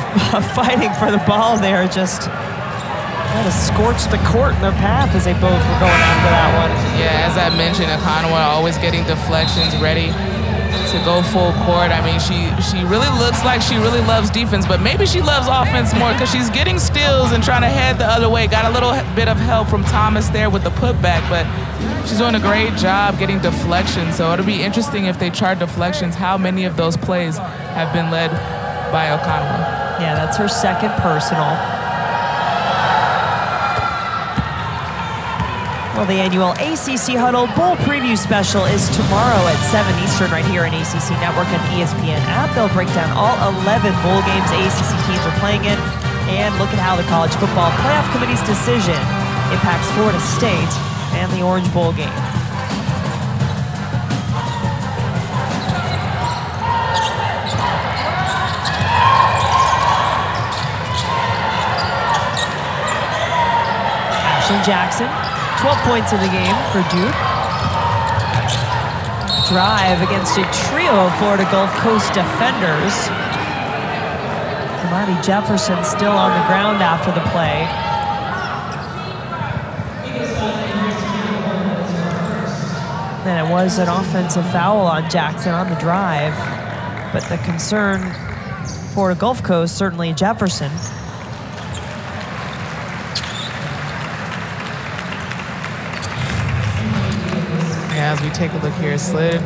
fighting for the ball there, just kind of scorched the court in their path as they both were going after that one. Yeah, as I mentioned, Okananwa always getting deflections, ready to go full court. I mean, she really looks like she really loves defense, but maybe she loves offense more because she's getting steals and trying to head the other way. Got a little bit of help from Thomas there with the putback, but she's doing a great job getting deflections. So it'll be interesting if they chart deflections, how many of those plays have been led by Okananwa. Yeah, that's her second personal. Well, the annual ACC Huddle Bowl Preview Special is tomorrow at 7 Eastern right here on ACC Network and ESPN app. They'll break down all 11 bowl games ACC teams are playing in and look at how the College Football Playoff Committee's decision impacts Florida State and the Orange Bowl game. Ashlon Jackson, 12 points in the game for Duke. Drive against a trio of Florida Gulf Coast defenders. Kamani Jefferson still on the ground after the play. Then it was an offensive foul on Jackson on the drive. But the concern for Gulf Coast, certainly Jefferson. As we take a look here, slid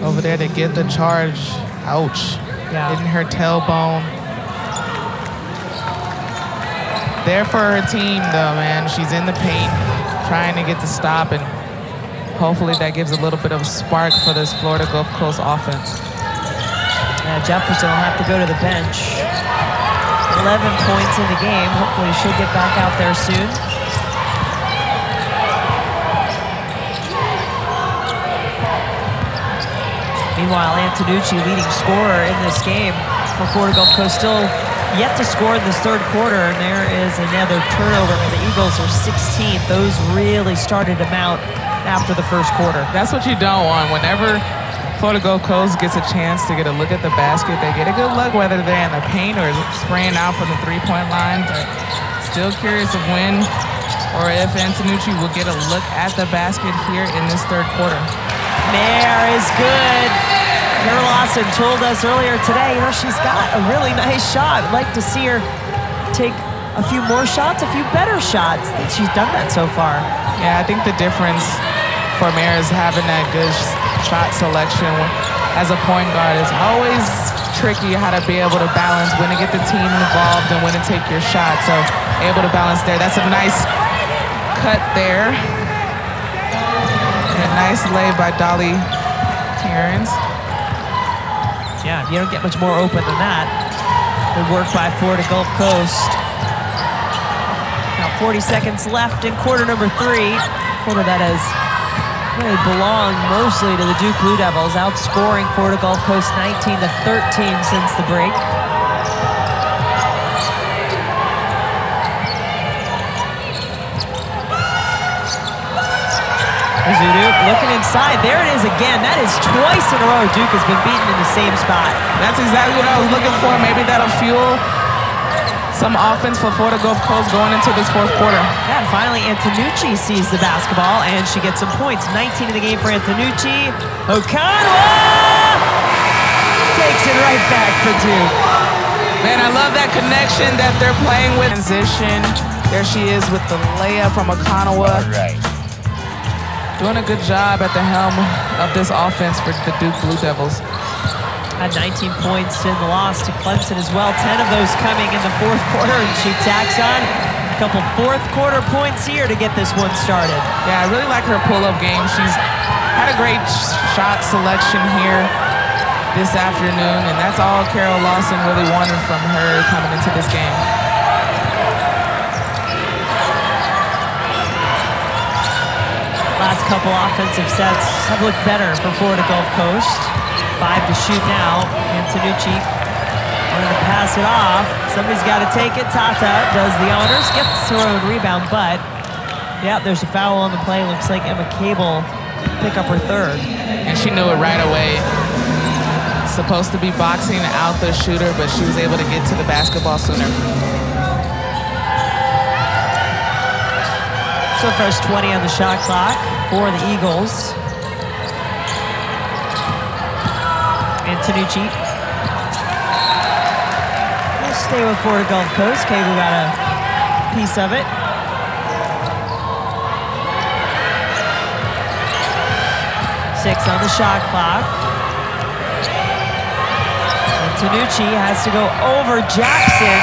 over there to get the charge. Ouch. hitting her tailbone. There for her team, though, man. She's in the paint, trying to get the stop, and hopefully that gives a little bit of a spark for this Florida Gulf Coast offense. Yeah, Jefferson will have to go to the bench. 11 points in the game. Hopefully she'll get back out there soon. Meanwhile, Antonucci, leading scorer in this game for Florida Gulf Coast, still yet to score in this third quarter, and there is another turnover for the Eagles, their 16th. Those really started to mount after the first quarter. That's what you don't want. Whenever Florida Gulf Coast gets a chance to get a look at the basket, they get a good look, whether they're in the paint or spraying out from the three-point line. But still curious of when or if Antonucci will get a look at the basket here in this third quarter. Mair is good. Mair Lawson told us earlier today, she's got a really nice shot. I'd like to see her take a few more shots, a few better shots. She's done that so far. Yeah, I think the difference for Mair is having that good shot selection. As a point guard, it's always tricky how to be able to balance when to get the team involved and when to take your shot. So able to balance there. That's a nice cut there. And a nice lay by Dolly Terrence. Yeah, you don't get much more open than that. Good work by Florida Gulf Coast. Now 40 seconds left in quarter number 3. Quarter that has really belonged mostly to the Duke Blue Devils, outscoring Florida Gulf Coast 19-13 since the break. Duke looking inside. There it is again. That is twice in a row Duke has been beaten in the same spot. That's exactly what I was looking for. Maybe that'll fuel some offense for Florida Gulf Coast going into this fourth quarter. Yeah, and finally Antonucci sees the basketball, and she gets some points. 19 in the game for Antonucci. Okananwa takes it right back for Duke. Man, I love that connection that they're playing with. Transition. There she is with the layup from Okananwa. Right. Doing a good job at the helm of this offense for the Duke Blue Devils. Had 19 points in the loss to Clemson as well. 10 of those coming in the fourth quarter, and she tacks on a couple fourth quarter points here to get this one started. Yeah, I really like her pull-up game. She's had a great shot selection here this afternoon, and that's all Carol Lawson really wanted from her coming into this game. Last couple offensive sets have looked better for Florida Gulf Coast. 5 to shoot now. Antonucci wanted to pass it off. Somebody's got to take it. Tata does the honors, gets her own rebound, but yeah, there's a foul on the play. Looks like Emma Cable pick up her third. And she knew it right away. Supposed to be boxing out the shooter, but she was able to get to the basketball sooner. So first 20 on the shot clock for the Eagles. Antonucci. We'll stay with Florida Gulf Coast. Cable got a piece of it. Six on the shot clock. Antonucci has to go over Jackson.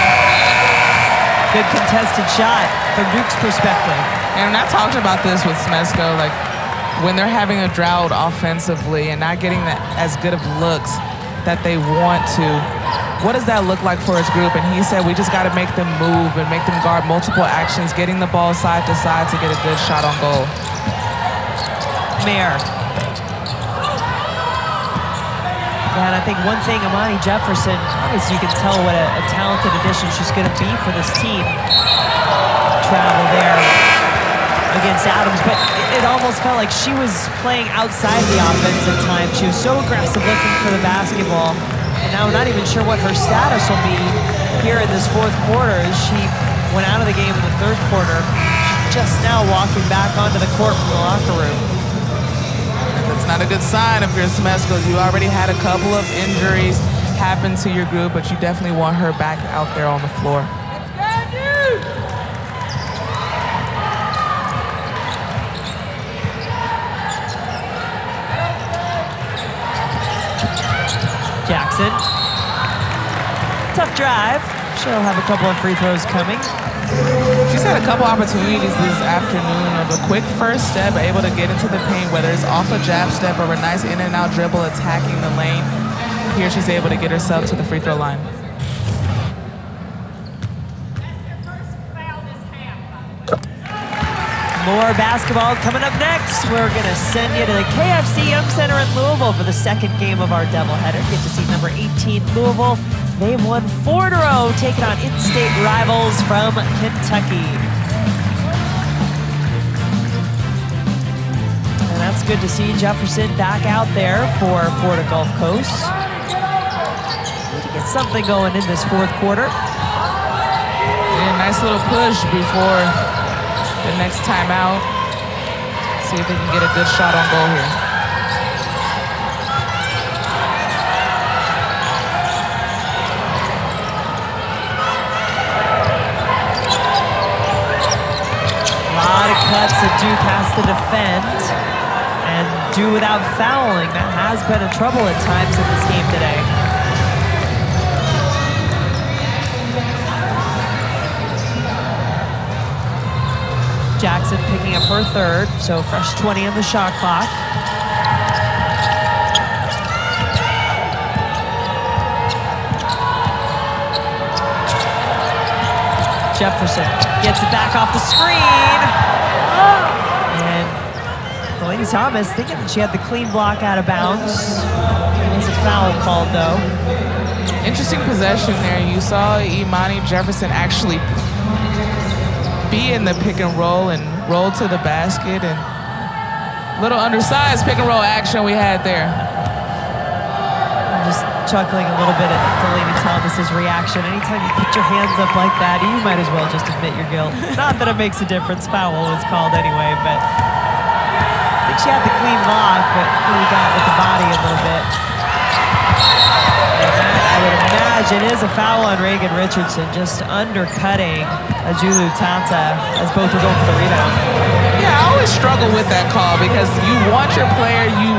Good contested shot from Duke's perspective. And I talked about this with Smesco, like when they're having a drought offensively and not getting as good of looks that they want to, what does that look like for his group? And he said we just got to make them move and make them guard multiple actions, getting the ball side to side to get a good shot on goal. Mair. Yeah, and I think one thing, Amani Jefferson, obviously you can tell what a talented addition she's going to be for this team. Travel there against Adams, but it almost felt like she was playing outside the offense at times. She was so aggressive looking for the basketball, and now we're not even sure what her status will be here in this fourth quarter as she went out of the game in the third quarter. She's just now walking back onto the court from the locker room. That's not a good sign if you're Smesco. You already had a couple of injuries happen to your group, but you definitely want her back out there on the floor. Jackson Tough drive. She'll have a couple of free throws coming. She's had a couple opportunities this afternoon of a quick first step, able to get into the paint, whether it's off a jab step or a nice in and out dribble attacking the lane. Here she's able to get herself to the free throw line. More basketball coming up next. We're going to send you to the KFC Young Center in Louisville for the second game of our doubleheader. Get to see number 18 Louisville. They've won 4 in a row, taking on in-state rivals from Kentucky. And that's good to see Jefferson back out there for Florida Gulf Coast. Need to get something going in this fourth quarter. And a nice little push before the next timeout. See if they can get a good shot on goal here. A lot of cuts that Duke has to defend and do without fouling. That has been a trouble at times in this game today. Jackson picking up her third, so fresh 20 on the shot clock. Jefferson gets it back off the screen. And Delaney Thomas thinking she had the clean block out of bounds. There's a foul called though. Interesting possession there. You saw Imani Jefferson actually be in the pick and roll and roll to the basket, and little undersized pick and roll action we had there. I'm just chuckling a little bit at Delaney Thomas's reaction. Anytime you put your hands up like that, you might as well just admit your guilt. Not that it makes a difference. Foul was called anyway, but I think she had the clean block, but really got with the body a little bit. And that, I would imagine, is a foul on Reagan Richardson, just undercutting Ajulu Tata as both are going for the rebound. Yeah, I always struggle with that call because you want your player, you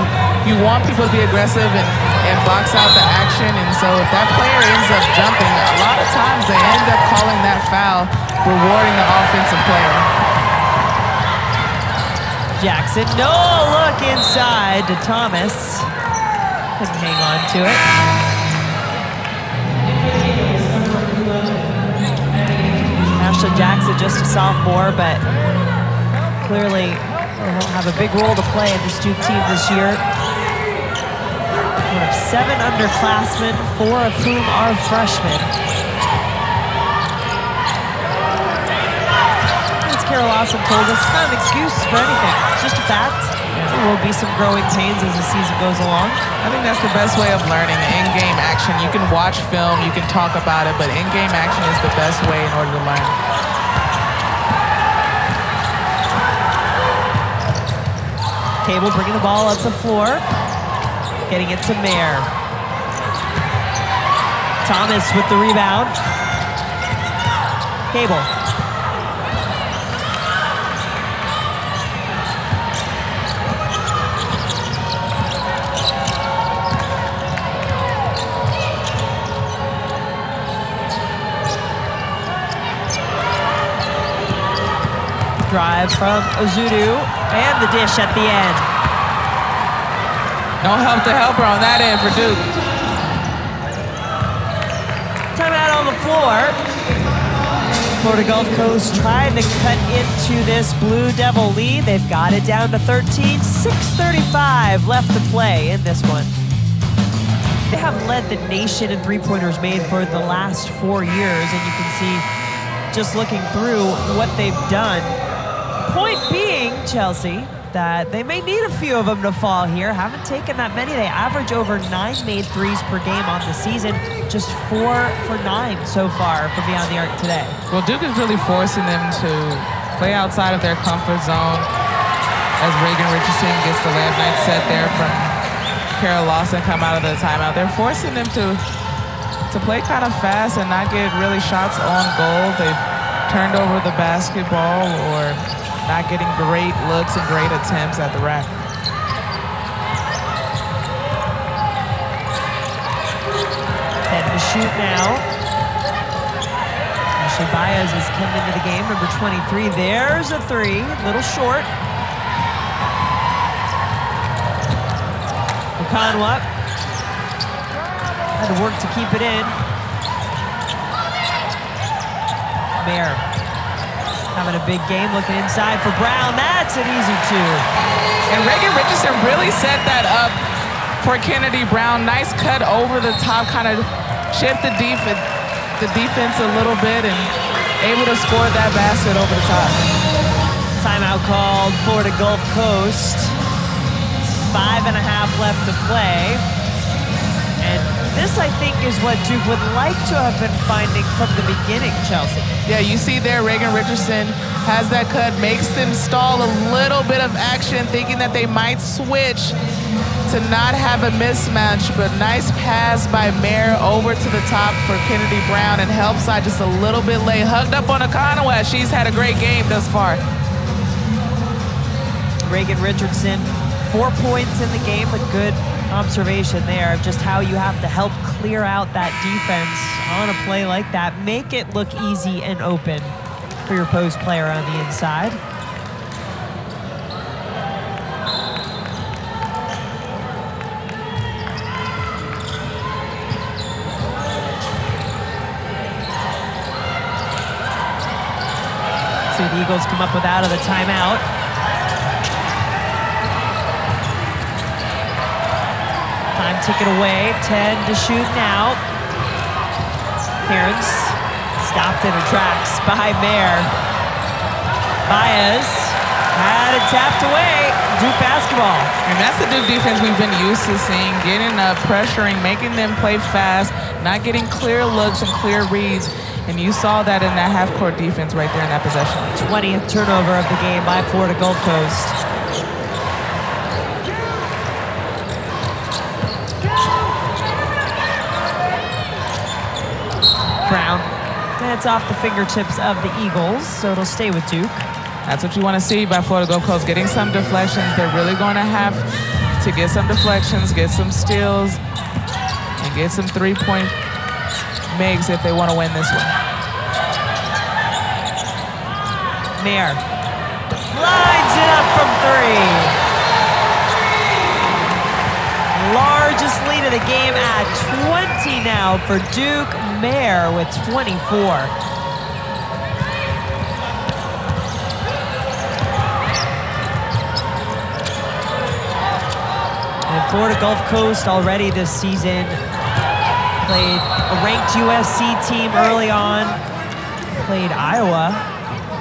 want people to be aggressive and box out the action, and so if that player ends up jumping, a lot of times they end up calling that foul, rewarding the offensive player. Jackson, no look inside to Thomas. Couldn't hang on to it. Ashlon Jackson, just a sophomore, but clearly will have a big role to play in this Duke team this year. We have 7 underclassmen, 4 of whom are freshmen. As Carol Lawson told us, it's not an excuse for anything. It's just a fact. There will be some growing pains as the season goes along. I think that's the best way of learning, in-game action. You can watch film, you can talk about it, but in-game action is the best way in order to learn. Cable bringing the ball up the floor, getting it to Mair. Thomas with the rebound. Cable. Drive from Ozudu, and the dish at the end. No help to help her on that end for Duke. Timeout on the floor. Florida Gulf Coast trying to cut into this Blue Devil lead. They've got it down to 13, 6:35 left to play in this one. They have led the nation in three-pointers made for the last 4 years, and you can see just looking through what they've done. Point being, Chelsea, that they may need a few of them to fall here. Haven't taken that many. They average over 9 made threes per game on the season. Just 4 for 9 so far from beyond the arc today. Well, Duke is really forcing them to play outside of their comfort zone as Reagan Richardson gets the layup. Nice set there from Carol Lawson come out of the timeout. They're forcing them to play kind of fast and not get really shots on goal. They've turned over the basketball or not getting great looks and great attempts at the rack. And to shoot now. Ashley Baez has come into the game, number 23. There's a three, little short. Okananwa had to work to keep it in. Mair having a big game, looking inside for Brown. That's an easy two. And Reagan Richardson really set that up for Kennedy Brown. Nice cut over the top, kind of shift the defense a little bit and able to score that basket over the top. Timeout called for the Gulf Coast. 5.5 left to play. And this, I think, is what Duke would like to have been finding from the beginning, Chelsea. Yeah, you see there, Reagan Richardson has that cut, makes them stall a little bit of action, thinking that they might switch to not have a mismatch, but nice pass by Mair over to the top for Kennedy Brown and help side just a little bit late. Hugged up on Okananwa. She's had a great game thus far. Reagan Richardson, 4 points in the game, but good observation there of just how you have to help clear out that defense on a play like that. Make it look easy and open for your post player on the inside. See the Eagles come up with out of the timeout. Time ticking away, 10 to shoot now. Cairns stopped in her tracks by Mair. Baez had it tapped away. Duke basketball. And that's the Duke defense we've been used to seeing, getting up, pressuring, making them play fast, not getting clear looks and clear reads. And you saw that in that half-court defense right there in that possession. 20th turnover of the game by Florida Gulf Coast. Brown. That's off the fingertips of the Eagles, so it'll stay with Duke. That's what you want to see by Florida Gulf Coast, getting some deflections. They're really going to have to get some deflections, get some steals, and get some three-point makes if they want to win this one. Mair lines it up from three. Largest lead of the game at 20 now for Duke. Mair with 24. And Florida Gulf Coast already this season played a ranked USC team early on. Played Iowa.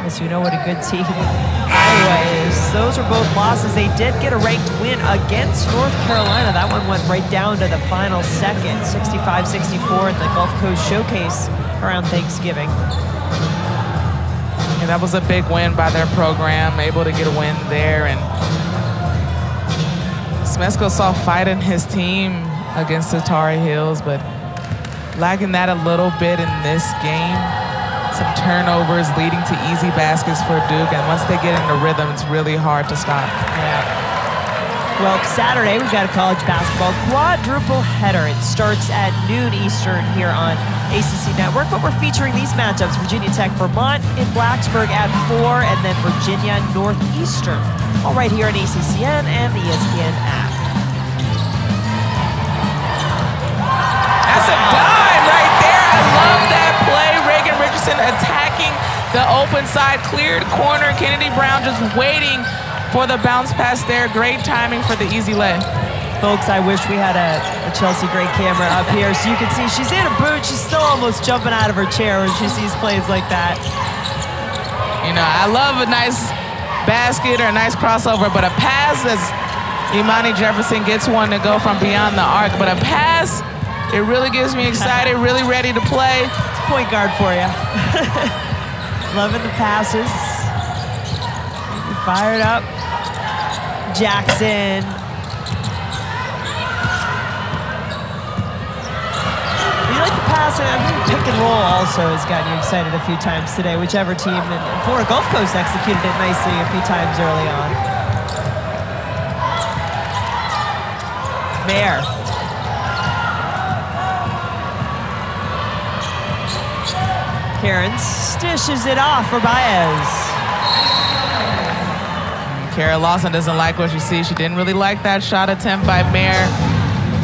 As you know what a good team Iowa is. Those are both losses. They did get a ranked win against North Carolina. That one went right down to the final second, 65-64 in the Gulf Coast Showcase around Thanksgiving. Yeah, that was a big win by their program, able to get a win there. And Smesco saw fight in his team against the Tar Heels, but lacking that a little bit in this game. Some turnovers leading to easy baskets for Duke, and once they get in the rhythm, it's really hard to stop. Yeah. Well, Saturday, we've got a college basketball quadruple header. It starts at noon Eastern here on ACC Network, but we're featuring these matchups. Virginia Tech, Vermont in Blacksburg at 4, and then Virginia Northeastern, all right here on ACCN and the ESPN app. That's a dime right there. I love that play. Reagan Richardson attacking the open side, cleared corner. Kennedy Brown just waiting for the bounce pass there. Great timing for the easy lay. Folks, I wish we had a Chelsea Gray camera up here so you can see she's in a boot. She's still almost jumping out of her chair when she sees plays like that. You know, I love a nice basket or a nice crossover, but a pass as Imani Jefferson gets one to go from beyond the arc. But a pass, it really gets me excited, really ready to play. It's point guard for you. Loving the passes. Fired up. Jackson. You like the pass? I think pick and roll also has gotten you excited a few times today, whichever team. And Florida Gulf Coast executed it nicely a few times early on. Mair. Karen dishes it off for Baez. Kara Lawson doesn't like what she sees. She didn't really like that shot attempt by Mair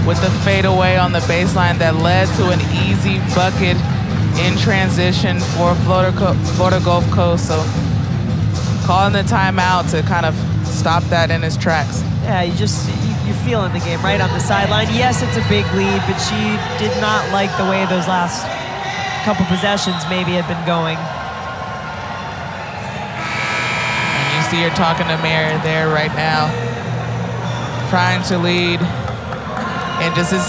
with the fadeaway on the baseline that led to an easy bucket in transition for Florida Gulf Coast. So calling the timeout to kind of stop that in its tracks. Yeah, you're feeling the game right on the sideline. Yes, it's a big lead, but she did not like the way those last couple possessions maybe had been going. And you see her talking to Mair there right now, trying to lead. And just is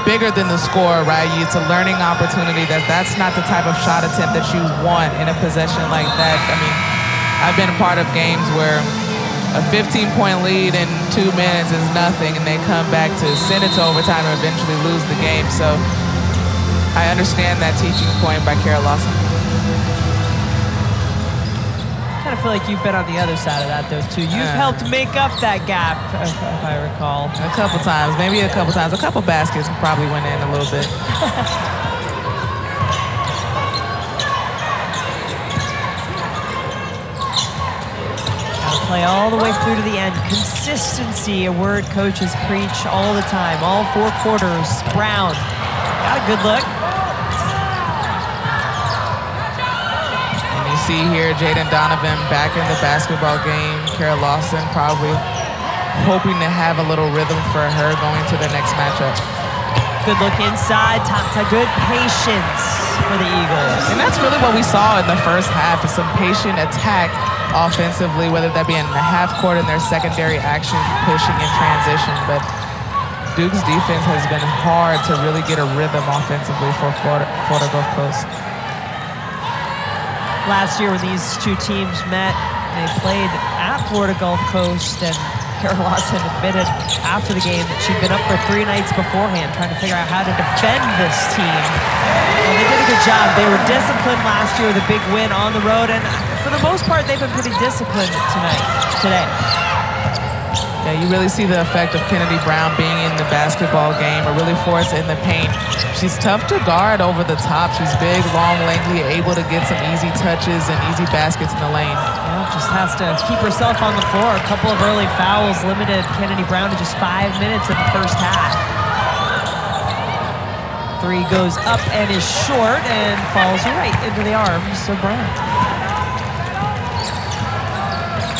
bigger than the score, right? It's a learning opportunity. That's not the type of shot attempt that you want in a possession like that. I mean, I've been a part of games where a 15-point lead in 2 minutes is nothing, and they come back to send it to overtime and eventually lose the game. So I understand that teaching point by Kara Lawson. I kind of feel like you've been on the other side of that, though, too. You've helped make up that gap, if I recall. A couple times, maybe a couple times. A couple baskets probably went in a little bit. Play all the way through to the end. Consistency, a word coaches preach all the time. All 4 quarters. Brown got a good look. And you see here Jaden Donovan back in the basketball game. Kara Lawson probably hoping to have a little rhythm for her going to the next matchup. Good look inside. Tata, good patience for the Eagles. And that's really what we saw in the first half, is some patient attack offensively, whether that be in the half court in their secondary action, pushing in transition. But Duke's defense has been hard to really get a rhythm offensively for Florida Gulf Coast. Last year when these two teams met, they played at Florida Gulf Coast, and Kara Lawson admitted after the game that she'd been up for 3 nights beforehand trying to figure out how to defend this team. Well, they did a good job. They were disciplined last year with a big win on the road, and for the most part, they've been pretty disciplined today. Yeah, you really see the effect of Kennedy Brown being in the basketball game, or really force in the paint. She's tough to guard over the top. She's big, long, lengthy, able to get some easy touches and easy baskets in the lane. Yeah, just has to keep herself on the floor. A couple of early fouls limited Kennedy Brown to just 5 minutes in the first half. 3 goes up and is short and falls right into the arms of Brown.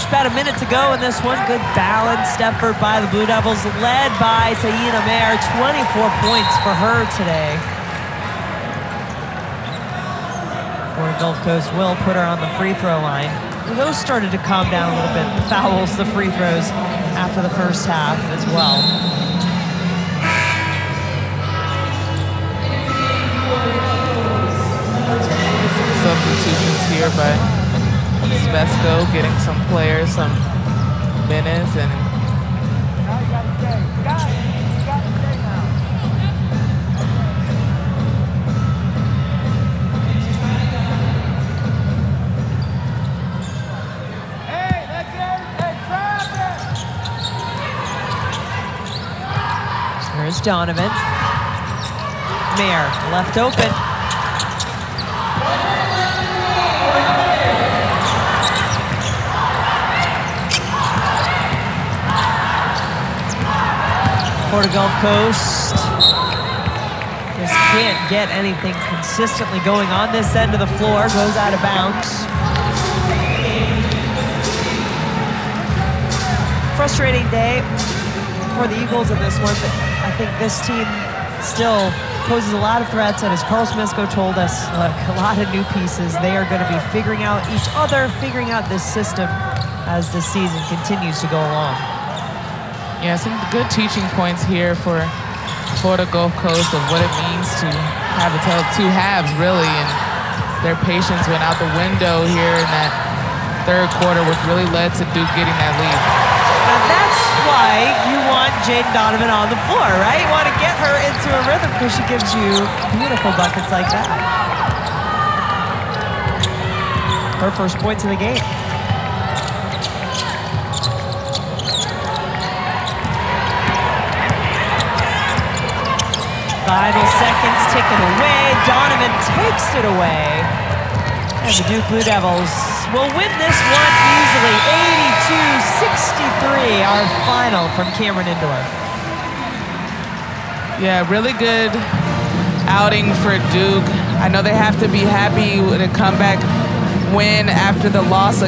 About a minute to go in this one. Good balanced effort by the Blue Devils, led by Taina Mair. 24 points for her today. Florida Gulf Coast will put her on the free throw line. Those started to calm down a little bit. The fouls, the free throws after the first half as well. Substitutions here by Vesco, getting some players some minutes, and here's Donovan. Mair left open. Florida Gulf Coast just can't get anything consistently going on this end of the floor. Goes out of bounds. Frustrating day for the Eagles in this one, but I think this team still poses a lot of threats, and as Carl Smesko told us, look, a lot of new pieces. They are going to be figuring out each other, figuring out this system as the season continues to go along. yeah, some good teaching points here for Florida Gulf Coast of what it means to have a tale of 2 halves, really, and their patience went out the window here in that third quarter, which really led to Duke getting that lead. And that's why you want Jaden Donovan on the floor, right? You want to get her into a rhythm because she gives you beautiful buckets like that. Her first points of the game. Final seconds ticking away. Donovan takes it away. And the Duke Blue Devils will win this one easily, 82-63, our final from Cameron Indoor. Yeah, really good outing for Duke. I know they have to be happy with a comeback win after the loss